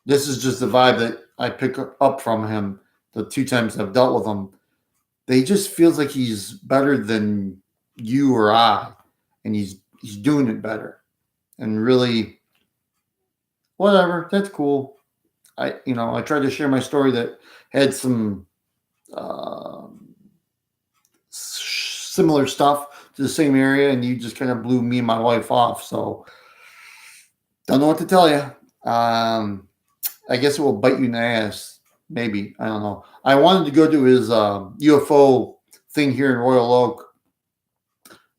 this is just the vibe that I pick up from him the 2 times I've dealt with him. He just feels like he's better than you or I, and he's doing it better. And really, whatever, that's cool. I tried to share my story that had some similar stuff to the same area, and you just kind of blew me and my wife off. So, don't know what to tell you. I guess it will bite you in the ass. Maybe. I don't know. I wanted to go to his UFO thing here in Royal Oak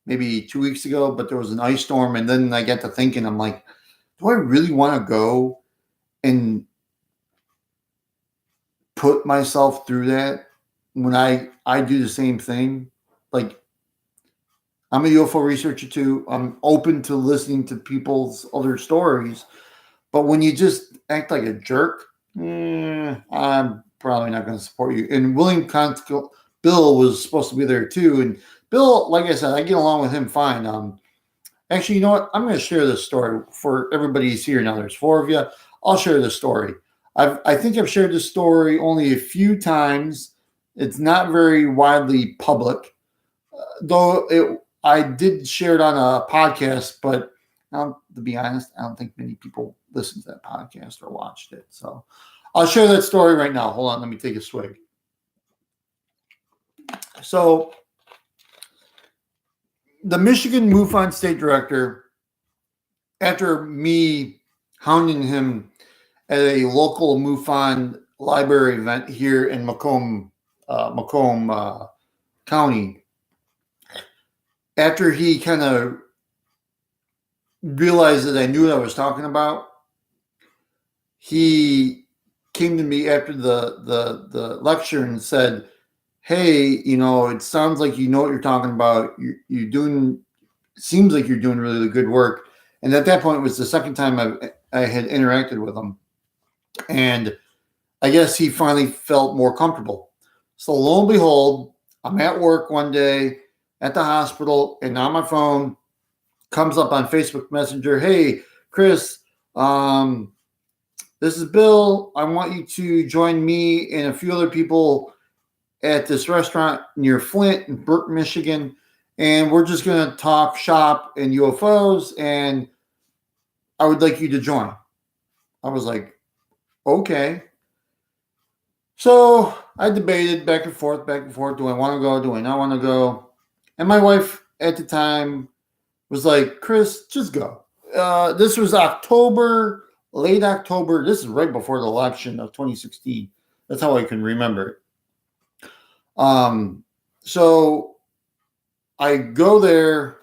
maybe 2 weeks ago, but there was an ice storm. And then I got to thinking, I'm like, do I really want to go and put myself through that when I do the same thing? Like, I'm a UFO researcher too. I'm open to listening to people's other stories. But when you just act like a jerk, I'm probably not going to support you. And William Constable Bill was supposed to be there too. And Bill, like I said, I get along with him fine. Actually, you know what? I'm going to share this story for everybody who's here now. There's 4 of you. I'll share this story. I think I've shared this story only a few times. It's not very widely public, though I did share it on a podcast, but to be honest, I don't think many people listened to that podcast or watched it. So I'll share that story right now. Hold on. Let me take a swig. So the Michigan MUFON state director, after me hounding him at a local MUFON library event here in Macomb County, after he kind of realized that I knew what I was talking about, he came to me after the lecture and said, hey, it sounds like you know what you're talking about. You're doing, seems like you're doing really good work. And at that point, it was the second time I had interacted with him. And I guess he finally felt more comfortable. So lo and behold, I'm at work one day at the hospital, and on my phone comes up on Facebook Messenger, hey, Chris, this is Bill. I want you to join me and a few other people at this restaurant near Flint in Burke, Michigan. And we're just going to talk shop and UFOs, and I would like you to join. I was like, okay. So I debated back and forth. Do I want to go? Do I not want to go? And my wife at the time was like, Chris, just go. This was October, late October. This is right before the election of 2016. That's how I can remember it. So I go there.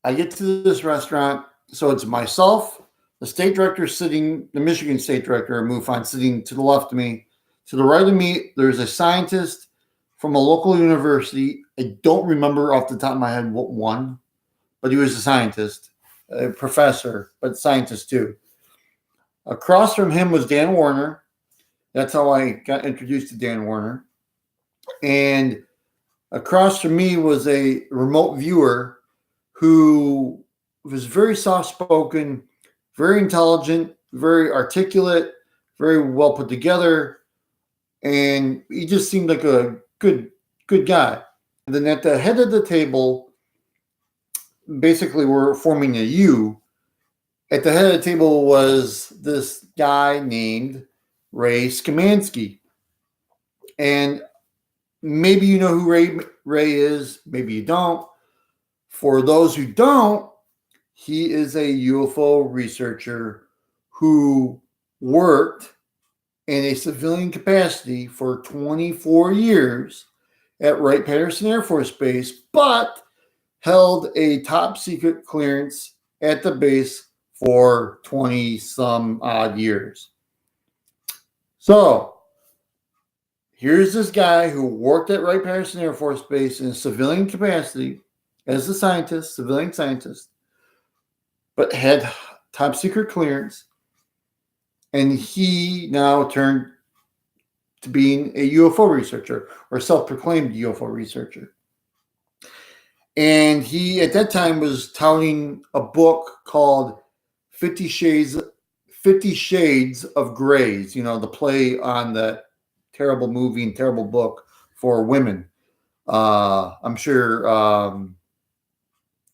I get to this restaurant. So it's myself, the state director sitting, the Michigan state director of MUFON sitting to the left of me. To the right of me, there's a scientist from a local university. I don't remember off the top of my head what one, but he was a scientist, a professor, but scientist too. Across from him was Dan Warner. That's how I got introduced to Dan Warner. And across from me was a remote viewer who was very soft-spoken, very intelligent, very articulate, very well put together. And he just seemed like a good guy. And then at the head of the table, basically we're forming a U. At the head of the table was this guy named Ray Skamansky. And maybe you know who Ray is, maybe you don't. For those who don't, he is a UFO researcher who worked in a civilian capacity for 24 years at Wright-Patterson Air Force Base, but held a top secret clearance at the base for 20 some odd years. So here's this guy who worked at Wright-Patterson Air Force Base in a civilian capacity as a scientist, civilian scientist, but had top secret clearance. And he now turned to being a UFO researcher or self-proclaimed UFO researcher. And he, at that time, was touting a book called 50 Shades of Grays, the play on the terrible movie and terrible book for women. I'm sure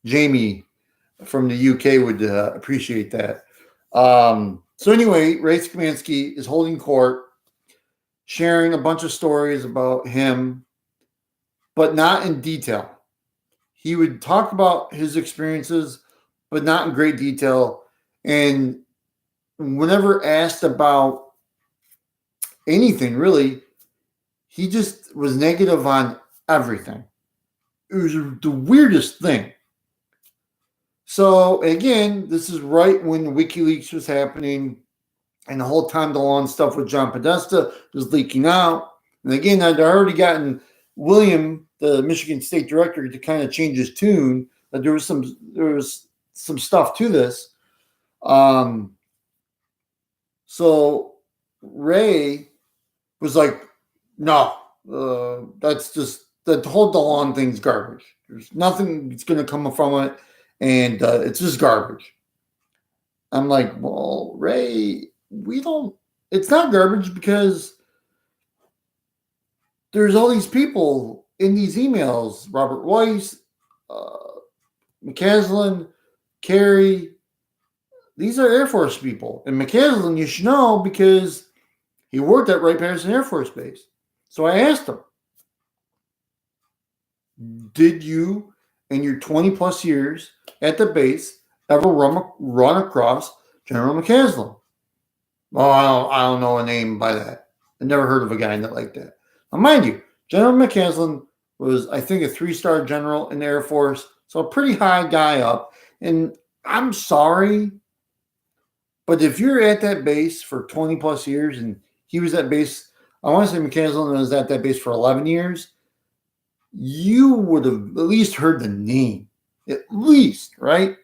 Jamie from the UK would appreciate that. So anyway, Ray Skamansky is holding court, sharing a bunch of stories about him, but not in detail. He would talk about his experiences, but not in great detail. And whenever asked about anything, really, he just was negative on everything. It was the weirdest thing. So, again, this is right when WikiLeaks was happening, and the whole time the lawn stuff with John Podesta was leaking out. And again, I'd already gotten William, the Michigan State Director, to kind of change his tune. That there was some stuff to this. So Ray was like, no, that's just, the whole DeLon thing's garbage. There's nothing that's going to come from it, and it's just garbage. I'm like, well, Ray, it's not garbage because there's all these people in these emails, Robert Weiss, McCaslin, Carey. These are Air Force people. And McCaslin, you should know, because he worked at Wright-Patterson Air Force Base. So I asked him, did you, in your 20 plus years at the base, ever run across General McCaslin? Oh, I don't know a name by that. I never heard of a guy like that. Now, mind you, General McCaslin was, I think, a 3-star general in the Air Force, so a pretty high guy up. And I'm sorry, but if you're at that base for 20 plus years, and he was at base, I want to say McCaslin was at that base for 11 years, you would have at least heard the name. At least, right?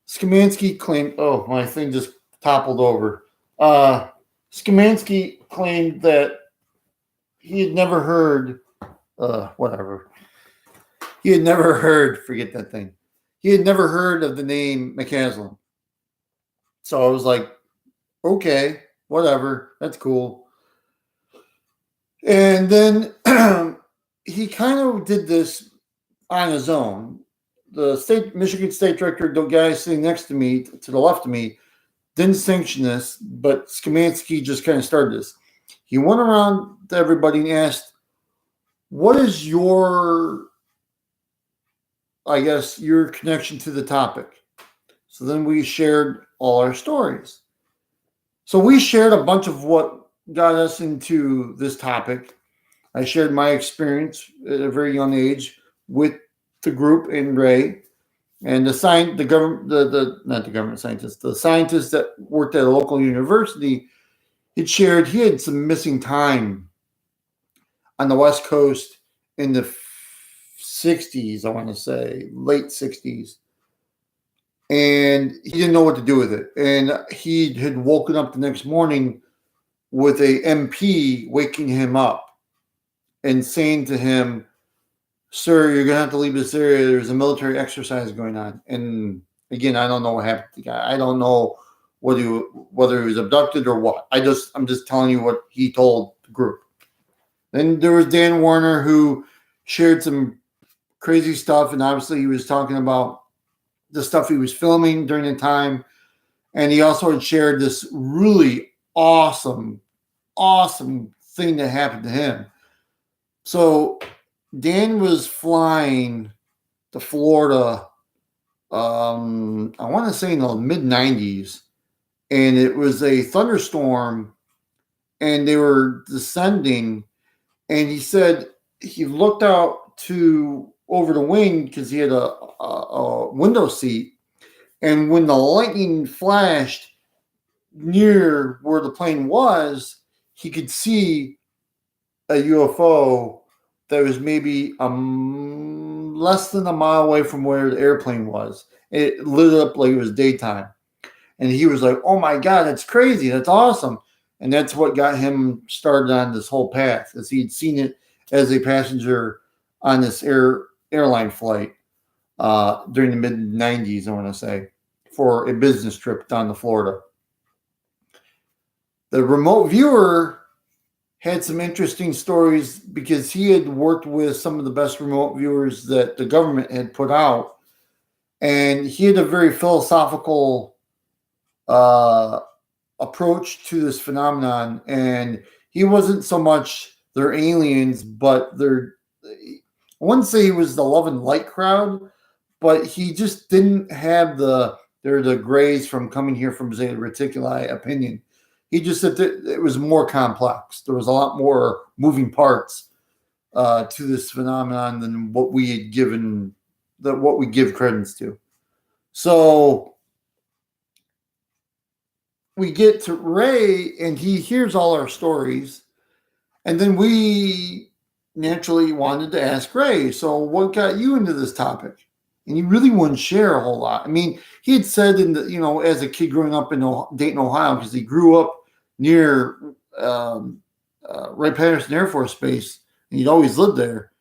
Skamansky claimed, oh, my thing just toppled over. Skamansky claimed that he had never heard, whatever. He had never heard, forget that thing. He had never heard of the name McCaslin. So I was like, okay, whatever, that's cool. And then he kind of did this on his own. The Michigan State Director, the guy sitting next to me, to the left of me, didn't sanction this, but Skamansky just kind of started this. He went around to everybody and asked, what is your connection to the topic? So then we shared all our stories. So we shared a bunch of what got us into this topic. I shared my experience at a very young age with the group and Ray, and the scientist that worked at a local university. It shared he had some missing time on the West Coast in the 60s, I want to say, late 60s. And he didn't know what to do with it. And he had woken up the next morning with a MP waking him up and saying to him, sir, you're going to have to leave this area. There's a military exercise going on. And again, I don't know what happened to the guy. I don't know whether he was abducted or what. I'm just telling you what he told the group. Then there was Dan Warner, who shared some crazy stuff. And obviously he was talking about the stuff he was filming during the time. And he also had shared this really awesome thing that happened to him. So Dan was flying to Florida, I want to say in the mid-90s, and it was a thunderstorm, and they were descending. And he said he looked out to over the wing because he had a window seat, and when the lightning flashed near where the plane was, he could see a UFO that was maybe less than a mile away from where the airplane was. It lit up like it was daytime. And he was like, "Oh my God, that's crazy. That's awesome." And that's what got him started on this whole path, as he'd seen it as a passenger on this airline flight during the mid 90s, I want to say, for a business trip down to Florida. The remote viewer had some interesting stories because he had worked with some of the best remote viewers that the government had put out. And he had a very philosophical approach to this phenomenon. And he wasn't so much they're aliens, but I wouldn't say he was the love and light crowd, but he just didn't have they're the grays from coming here from Zeta Reticuli opinion. He just said that it was more complex. There was a lot more moving parts to this phenomenon than what we had given, what we give credence to. So we get to Ray, and he hears all our stories, and then we naturally wanted to ask Ray, so what got you into this topic? And he really wouldn't share a whole lot. I mean, he had said as a kid growing up in Dayton, Ohio, because he grew up near Wright-Patterson Air Force Base, and he'd always lived there,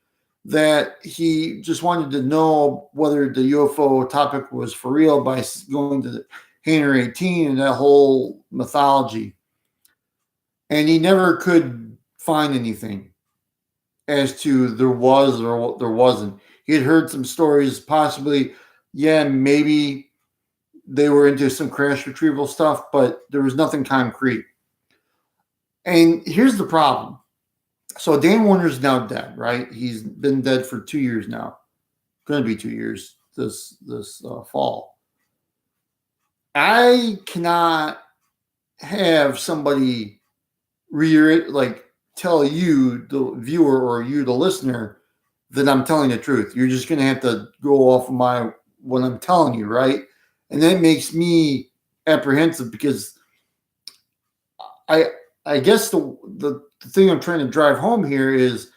that he just wanted to know whether the UFO topic was for real by going to the Hangar 18 and that whole mythology. And he never could find anything as to there was or there wasn't. He had heard some stories, possibly, maybe they were into some crash retrieval stuff, but there was nothing concrete. And here's the problem. So Dan Warner's now dead, right? He's been dead for 2 years now. Going to be 2 years this fall. I cannot have somebody tell you, the viewer, or you, the listener, that I'm telling the truth. You're just going to have to go off of what I'm telling you, right? And that makes me apprehensive because I guess the thing I'm trying to drive home here is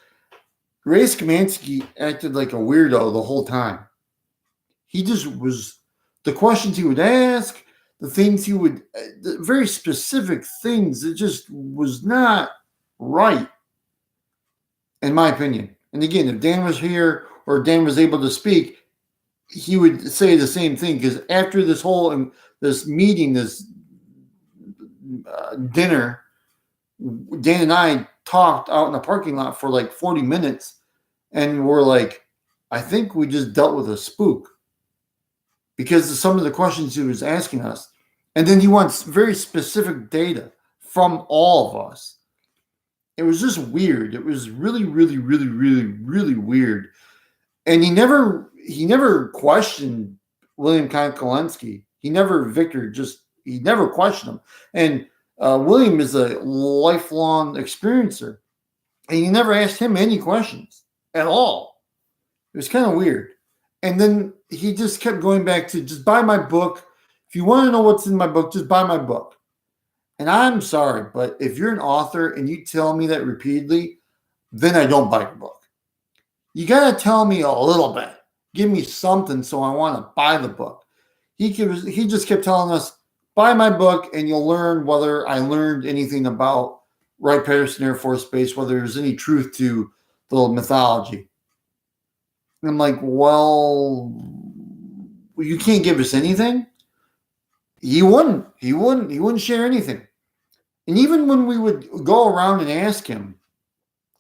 Ray Skamansky acted like a weirdo the whole time. He just was, the questions he would ask, the things the very specific things, it just was not right, in my opinion. And again, if Dan was here or Dan was able to speak, he would say the same thing, because after this meeting, this dinner, Dan and I talked out in the parking lot for like 40 minutes, and we're like, I think we just dealt with a spook because of some of the questions he was asking us. And then he wants very specific data from all of us. It was just weird. It was really, really, really, really, really weird. And he never questioned William Konkolensky. He never questioned him. And William is a lifelong experiencer, and he never asked him any questions at all. It was kind of weird. And then he just kept going back to, just buy my book. If you want to know what's in my book, just buy my book. And I'm sorry, but if you're an author and you tell me that repeatedly, then I don't buy your book. You got to tell me a little bit. Give me something so I want to buy the book. He just kept telling us, buy my book and you'll learn whether I learned anything about Wright-Patterson Air Force Base, whether there's any truth to the mythology. And I'm like, well, you can't give us anything? He wouldn't share anything. And even when we would go around and ask him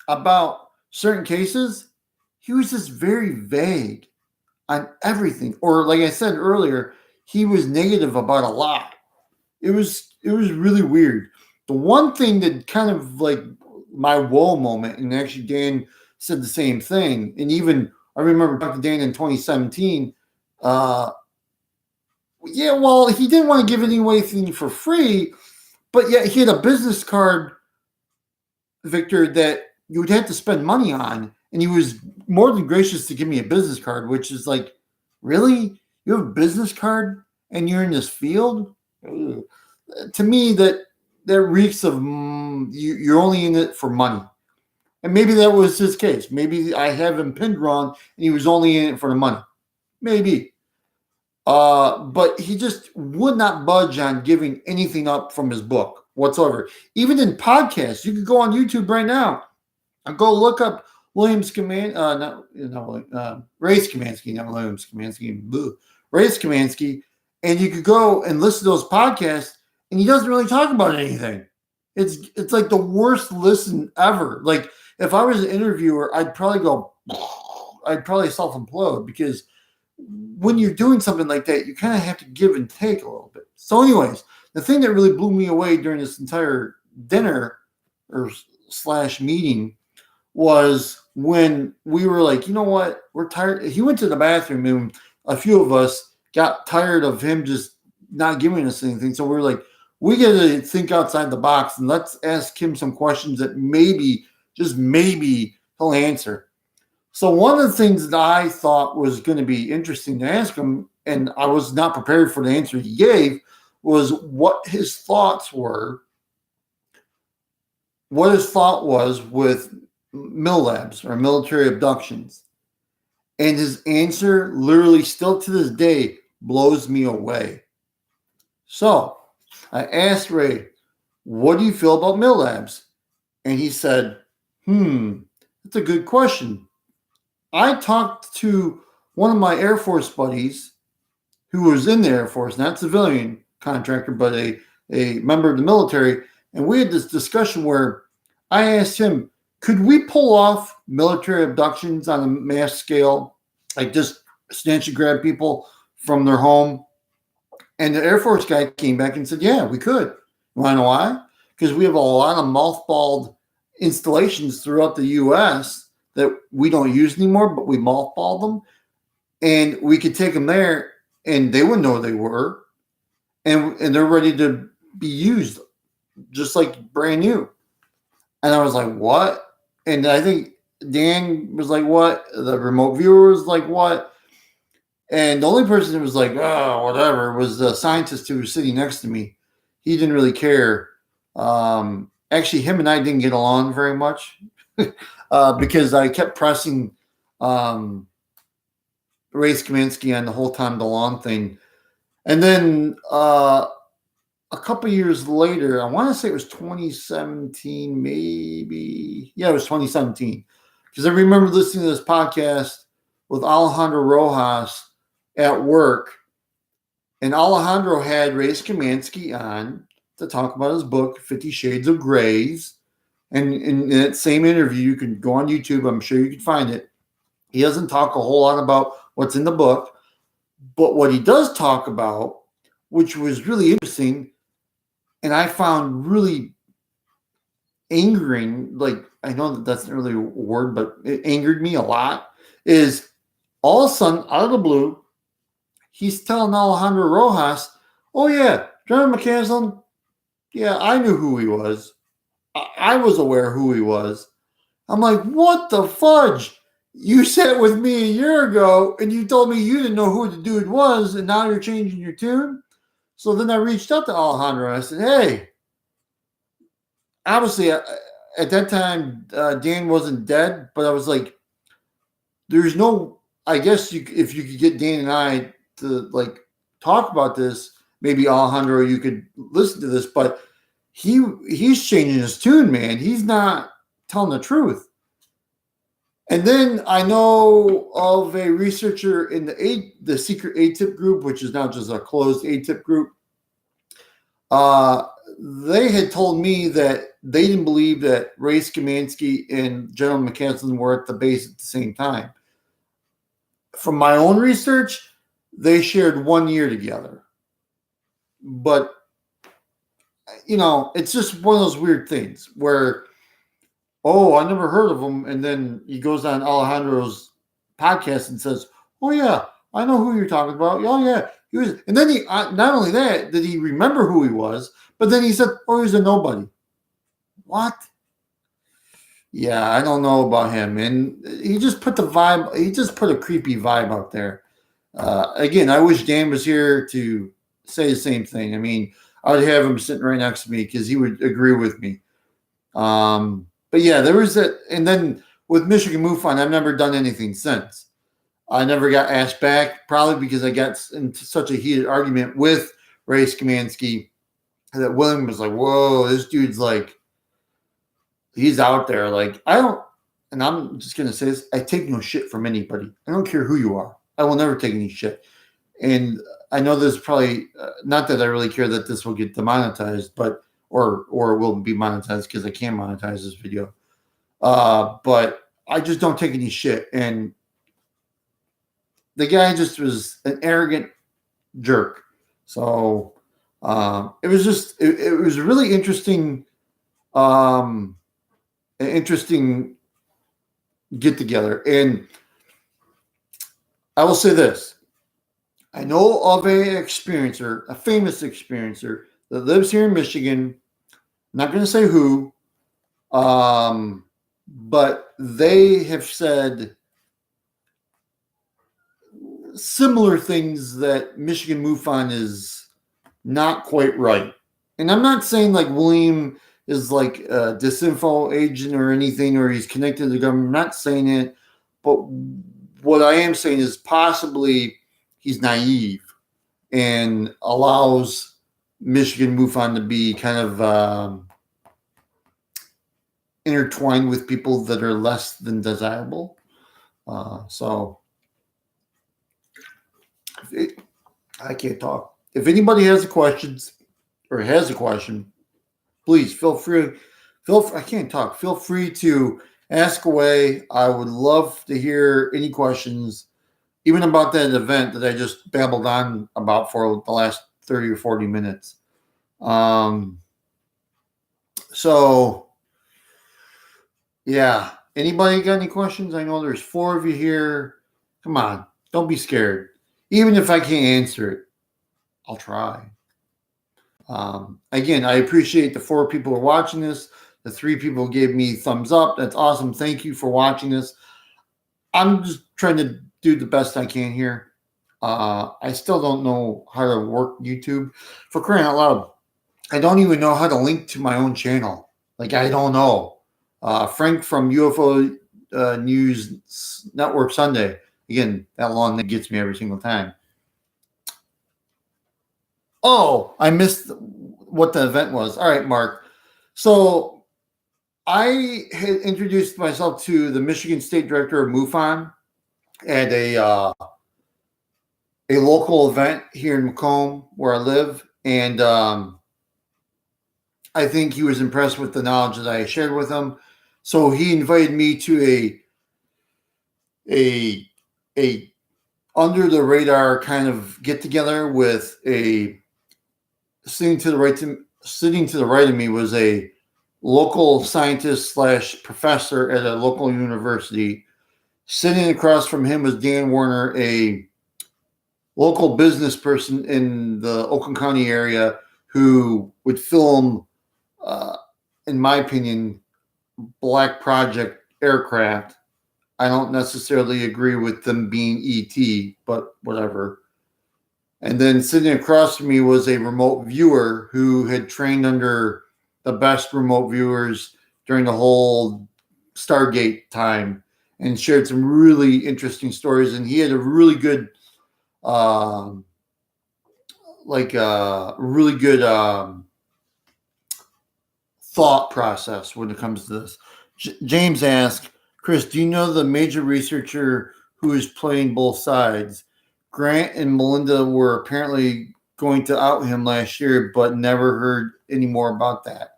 about certain cases, he was just very vague on everything. Or like I said earlier, he was negative about a lot. It was really weird. The one thing that kind of like my whoa moment, and actually Dan said the same thing, and even I remember talking to Dan in 2017, Yeah, well, he didn't want to give anything for free, but yet he had a business card, Victor, that you would have to spend money on, and he was more than gracious to give me a business card, which is like, really, you have a business card and you're in this field? Ugh. To me, that reeks of you're only in it for money. And maybe that was his case. Maybe I have him pinned wrong, and he was only in it for the money. Maybe. But he just would not budge on giving anything up from his book whatsoever. Even in podcasts, you could go on YouTube right now and go look up Ray Skamansky, not William Skamansky, Ray Skamansky, and you could go and listen to those podcasts, and he doesn't really talk about anything. It's like the worst listen ever. Like if I was an interviewer, I'd probably self implode because when you're doing something like that, you kind of have to give and take a little bit. So, anyways, the thing that really blew me away during this entire dinner or / meeting was when we were like, you know what, we're tired. He went to the bathroom, and a few of us got tired of him just not giving us anything. So we were like, we got to think outside the box and let's ask him some questions that maybe, just maybe, he'll answer. So one of the things that I thought was going to be interesting to ask him, and I was not prepared for the answer he gave, was what his thought was with MIL labs or military abductions. And his answer literally still to this day blows me away. So I asked Ray, what do you feel about MIL labs? And he said, that's a good question. I talked to one of my Air Force buddies who was in the Air Force, not civilian contractor, but a member of the military. And we had this discussion where I asked him, could we pull off military abductions on a mass scale, like just snatch and grab people from their home? And the Air Force guy came back and said, yeah, we could. You want to know why? Because we have a lot of mothballed installations throughout the U.S. that we don't use anymore, but we mothballed them. And we could take them there, and they wouldn't know who they were. And they're ready to be used, just like brand new. And I was like, what? And I think Dan was like, what? The remote viewer was like, what? And the only person that was like, oh, whatever, was the scientist who was sitting next to me. He didn't really care. Actually, him and I didn't get along very much because I kept pressing Ray Skamansky on the whole Tom DeLonge thing. And then a couple years later, I want to say it was 2017, maybe. Yeah, it was 2017. Because I remember listening to this podcast with Alejandro Rojas at work. And Alejandro had Ray Skamansky on to talk about his book, 50 Shades of Grays. And in that same interview, you can go on YouTube. I'm sure you can find it. He doesn't talk a whole lot about what's in the book. But what he does talk about, which was really interesting, and I found really angering, like, I know that that's not really a word, but it angered me a lot, is all of a sudden, out of the blue, he's telling Alejandro Rojas, oh yeah, General McCaslin, yeah, I knew who he was. I was aware who he was. I'm like, what the fudge? You sat with me a year ago and you told me you didn't know who the dude was, and now you're changing your tune? So then I reached out to Alejandro and I said, hey, obviously at that time, Dan wasn't dead, but I was like, there's no, I guess if you could get Dan and I to like talk about this, maybe Alejandro, you could listen to this, but he's changing his tune, man. He's not telling the truth. And then I know of a researcher in the secret ATIP group, which is now just a closed ATIP group. They had told me that they didn't believe that Ray Skamansky and General McCaslin were at the base at the same time. From my own research, they shared 1 year together. But, it's just one of those weird things where, oh, I never heard of him. And then he goes on Alejandro's podcast and says, oh, yeah, I know who you're talking about. Oh, yeah, He was, and then he not only that did he remember who he was, but then he said, "Oh, he's a nobody." What? Yeah, I don't know about him, and he just put the vibe. He just put a creepy vibe out there. Again, I wish Dan was here to say the same thing. I mean, I would have him sitting right next to me because he would agree with me. But yeah, there was that, and then with Michigan MUFON, I've never done anything since. I never got asked back, probably because I got into such a heated argument with Ray Skamansky that William was like, "Whoa, this dude's like, he's out there." Like, I don't, and I'm just gonna say this: I take no shit from anybody. I don't care who you are. I will never take any shit. And I know there's probably not that I really care that this will get demonetized, but or will be monetized because I can monetize this video. But I just don't take any shit. And the guy just was an arrogant jerk. So it was just it was a really interesting interesting get together. And I will say this. I know of a famous experiencer that lives here in Michigan. I'm not going to say who, but they have said similar things that Michigan MUFON is not quite right. And I'm not saying like William is like a disinfo agent or anything, or he's connected to the government. I'm not saying it, but what I am saying is possibly he's naive and allows Michigan MUFON to be kind of intertwined with people that are less than desirable. So I can't talk. If anybody has questions or has a question, please feel free. I can't talk. Feel free to ask away. I would love to hear any questions, even about that event that I just babbled on about for the last 30 or 40 minutes. So yeah, anybody got any questions? I know there's 4 of you here. Come on, don't be scared. Even if I can't answer it, I'll try. Again, I appreciate the 4 people who are watching this. The 3 people gave me thumbs up. That's awesome. Thank you for watching this. I'm just trying to do the best I can here. I still don't know how to work YouTube. For crying out loud, I don't even know how to link to my own channel. Like, I don't know. Frank from UFO News Network Sunday. Again, that long that gets me every single time. Oh, I missed what the event was. All right, Mark. So I had introduced myself to the Michigan State Director of MUFON at a local event here in Macomb where I live. And I think he was impressed with the knowledge that I shared with him. So he invited me to a under the radar kind of get together with a sitting to the right of me was a local scientist / professor at a local university. Sitting across from him was Dan Warner, a local business person in the Oakland County area who would film, in my opinion, Black Project aircraft. I don't necessarily agree with them being ET, but whatever. And then sitting across from me was a remote viewer who had trained under the best remote viewers during the whole Stargate time and shared some really interesting stories. And he had a really good, thought process when it comes to this. James asked, Chris, do you know the major researcher who is playing both sides? Grant and Melinda were apparently going to out him last year, but never heard any more about that.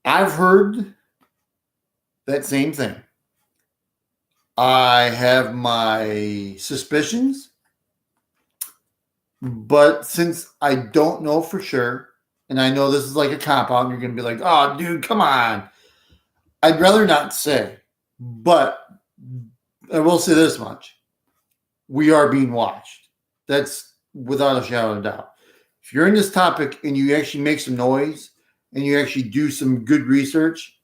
I've heard that same thing. I have my suspicions, but since I don't know for sure, and I know this is like a cop-out, and you're going to be like, oh, dude, come on. I'd rather not say, but I will say this much. We are being watched. That's without a shadow of a doubt. If you're in this topic and you actually make some noise and you actually do some good research,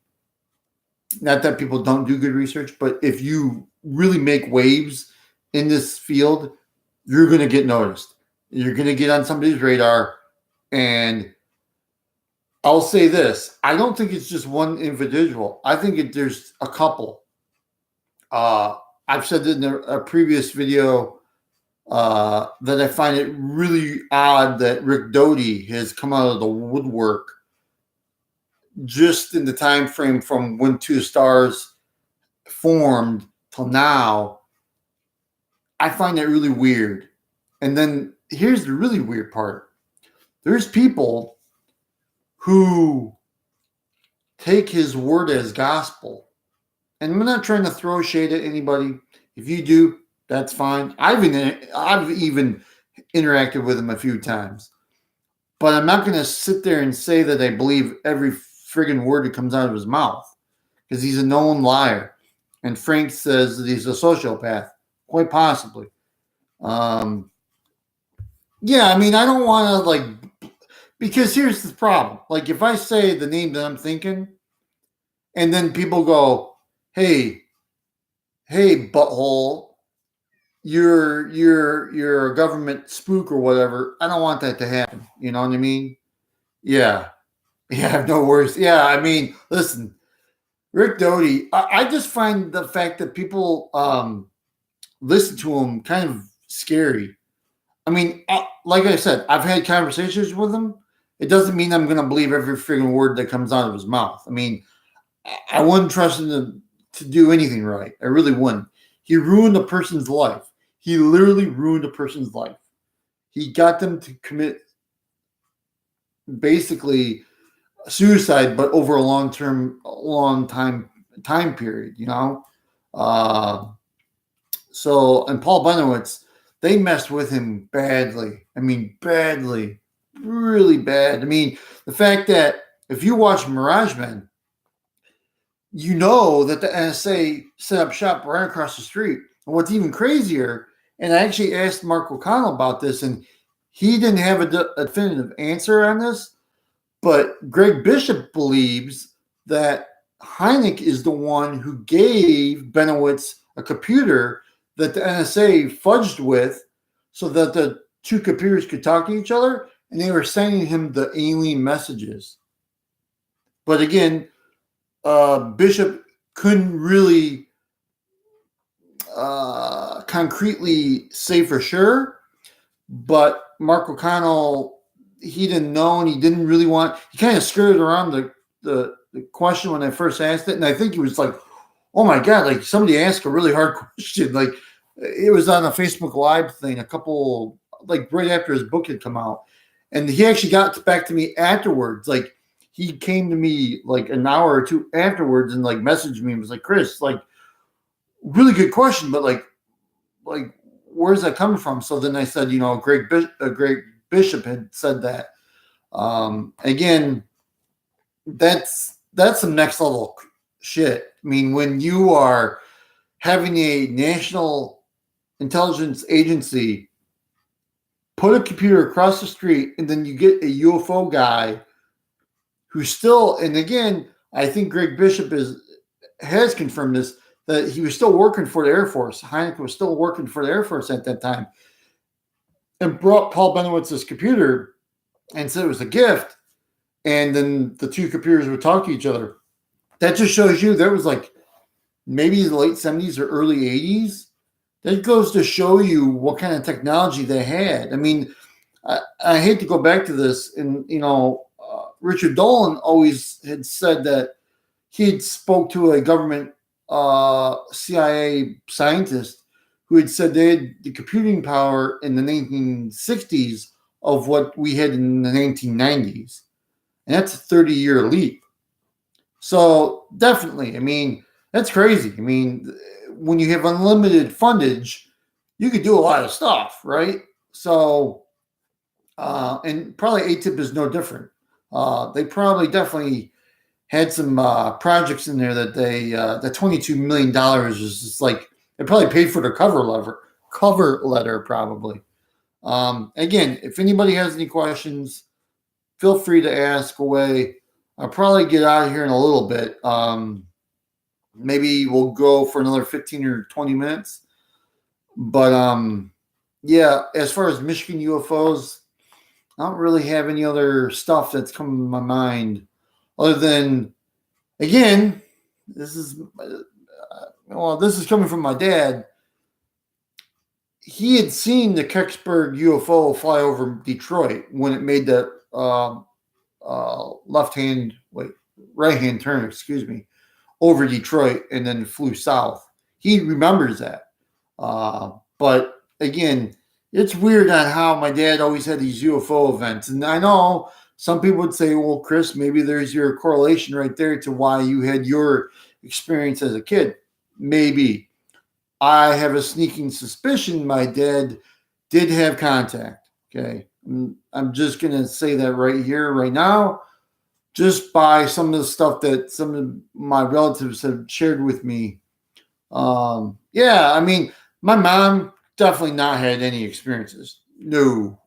not that people don't do good research, but if you really make waves in this field, you're going to get noticed. You're going to get on somebody's radar. And I'll say this, I don't think it's just one individual. I think there's a couple. I've said in a previous video that I find it really odd that Rick Doty has come out of the woodwork just in the time frame from when Two Stars formed till now. I find that really weird. And then here's the really weird part. There's people who take his word as gospel. And I'm not trying to throw shade at anybody. If you do, that's fine. I've even interacted with him a few times. But I'm not going to sit there and say that I believe every friggin' word that comes out of his mouth, because he's a known liar. And Frank says that he's a sociopath, quite possibly. Yeah, I mean, I don't want to, because here's the problem. Like, if I say the name that I'm thinking, and then people go, hey, butthole, you're a government spook or whatever, I don't want that to happen. You know what I mean? Yeah. Yeah, no worries. Yeah, I mean, listen, Rick Doty, I just find the fact that people listen to him kind of scary. I mean, like I said, I've had conversations with him. It doesn't mean I'm going to believe every friggin' word that comes out of his mouth. I mean, I wouldn't trust him to do anything right. I really wouldn't. He ruined a person's life. He literally ruined a person's life. He got them to commit basically suicide, but over a long time period, you know? So, and Paul Benowitz, they messed with him badly. I mean, badly. Really bad. I mean, the fact that if you watch Mirage Men, you know that the NSA set up shop right across the street. And what's even crazier, and I actually asked Mark O'Connell about this, and he didn't have a definitive answer on this, but Greg Bishop believes that Hynek is the one who gave Benowitz a computer that the NSA fudged with so that the two computers could talk to each other, and they were sending him the alien messages. But again, Bishop couldn't really concretely say for sure, but Mark O'Connell, he didn't know, and he didn't really want, he kind of skirted around the question when I first asked it, and I think he was like, oh my God, like somebody asked a really hard question. Like, it was on a Facebook Live thing, like right after his book had come out. And he actually got back to me afterwards. Like, he came to me like an hour or two afterwards and like messaged me and was like, Chris, like, really good question, but like where's that coming from? So then I said, you know, Greg Bishop had said that. Again, that's some next level shit. I mean, when you are having a national intelligence agency put a computer across the street, and then you get a UFO guy who's still, and again, I think Greg Bishop has confirmed this, that he was still working for the Air Force. Hynek was still working for the Air Force at that time, and brought Paul Benowitz's computer and said it was a gift, and then the two computers would talk to each other. That just shows you there was like maybe the late 70s or early 80s. That goes to show you what kind of technology they had. I mean, I hate to go back to this, and you know, Richard Dolan always had said that he had spoke to a government CIA scientist who had said they had the computing power in the 1960s of what we had in the 1990s. And that's a 30-year leap. So definitely, I mean, that's crazy. I mean, when you have unlimited fundage, you could do a lot of stuff, right? So, and probably ATIP is no different. They probably definitely had some projects in there that they, the $22 million is just like, it probably paid for the cover letter probably. Again, if anybody has any questions, feel free to ask away. I'll probably get out of here in a little bit. Maybe we'll go for another 15 or 20 minutes. But yeah, as far as Michigan UFOs, I don't really have any other stuff that's come to my mind other than, again, this is this is coming from my dad. He had seen the Kecksburg UFO fly over Detroit when it made that right hand turn, excuse me, over Detroit and then flew south. He remembers that. But again, it's weird on how my dad always had these UFO events. And I know some people would say, well, Chris, maybe there's your correlation right there to why you had your experience as a kid. Maybe. I have a sneaking suspicion my dad did have contact. Okay. I'm just going to say that right here, right now, just by some of the stuff that some of my relatives have shared with me. Yeah, I mean, my mom definitely not had any experiences. No.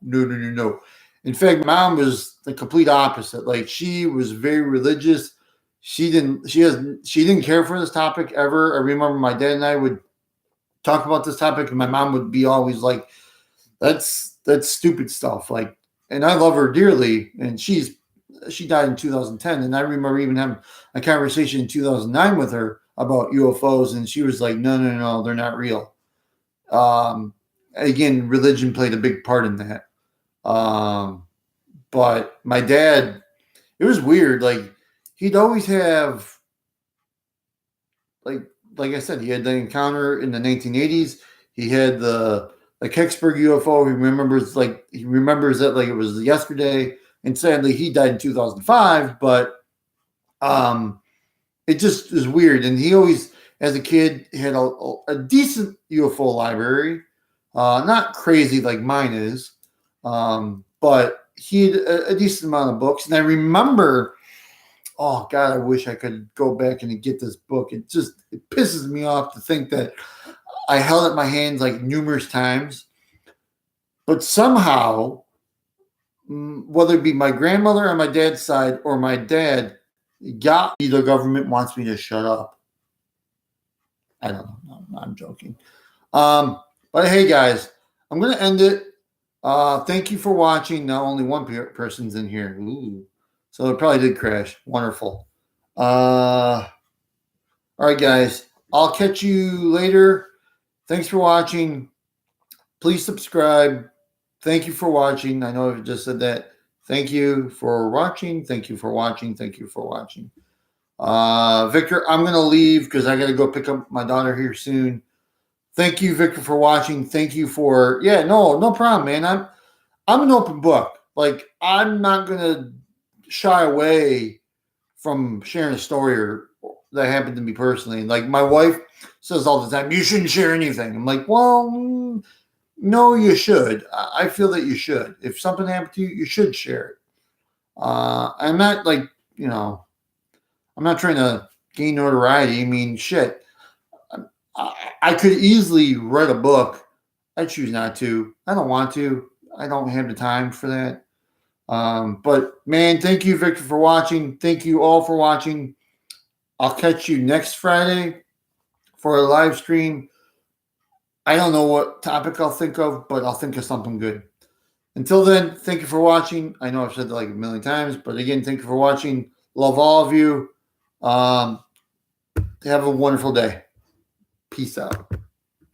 In fact, my mom was the complete opposite. Like, she was very religious. She didn't care for this topic ever. I remember my dad and I would talk about this topic, and my mom would be always like, that's stupid stuff. Like, and I love her dearly, and she died in 2010, and I remember even having a conversation in 2009 with her about UFOs, and she was like, no, they're not real. Again, religion played a big part in that. But my dad, it was weird. Like, he'd always have, like I said, he had the encounter in the 1980s. He had the Kecksburg UFO. He remembers that like it was yesterday. And sadly, he died in 2005. But it just is weird. And he always, as a kid, had a decent UFO library. Not crazy like mine is, but he had a decent amount of books. And I remember, oh God, I wish I could go back and get this book. It pisses me off to think that I held it in my hands like numerous times. But somehow, whether it be my grandmother on my dad's side or my dad, the government wants me to shut up. I don't know. No, I'm joking. But hey, guys, I'm going to end it. Thank you for watching. Now only one person's in here. Ooh. So it probably did crash. Wonderful. All right, guys. I'll catch you later. Thanks for watching. Please subscribe. Thank you for watching. I know I just said that. Thank you for watching. Thank you for watching. Thank you for watching. Victor, I'm going to leave because I got to go pick up my daughter here soon. Thank you, Victor, for watching. Thank you for, no problem, man. I'm an open book. Like, I'm not going to shy away from sharing a story that happened to me personally. Like, my wife says all the time, you shouldn't share anything. I'm like, well, no, you should. I feel that you should. If something happened to you, you should share it. I'm not like, I'm not trying to gain notoriety. I mean, shit. I could easily write a book. I choose not to. I don't want to. I don't have the time for that. But man, thank you, Victor, for watching. Thank you all for watching. I'll catch you next Friday for a live stream. I don't know what topic I'll think of, but I'll think of something good. Until then, thank you for watching. I know I've said that like a million times, but again, thank you for watching. Love all of you. Have a wonderful day. Peace out.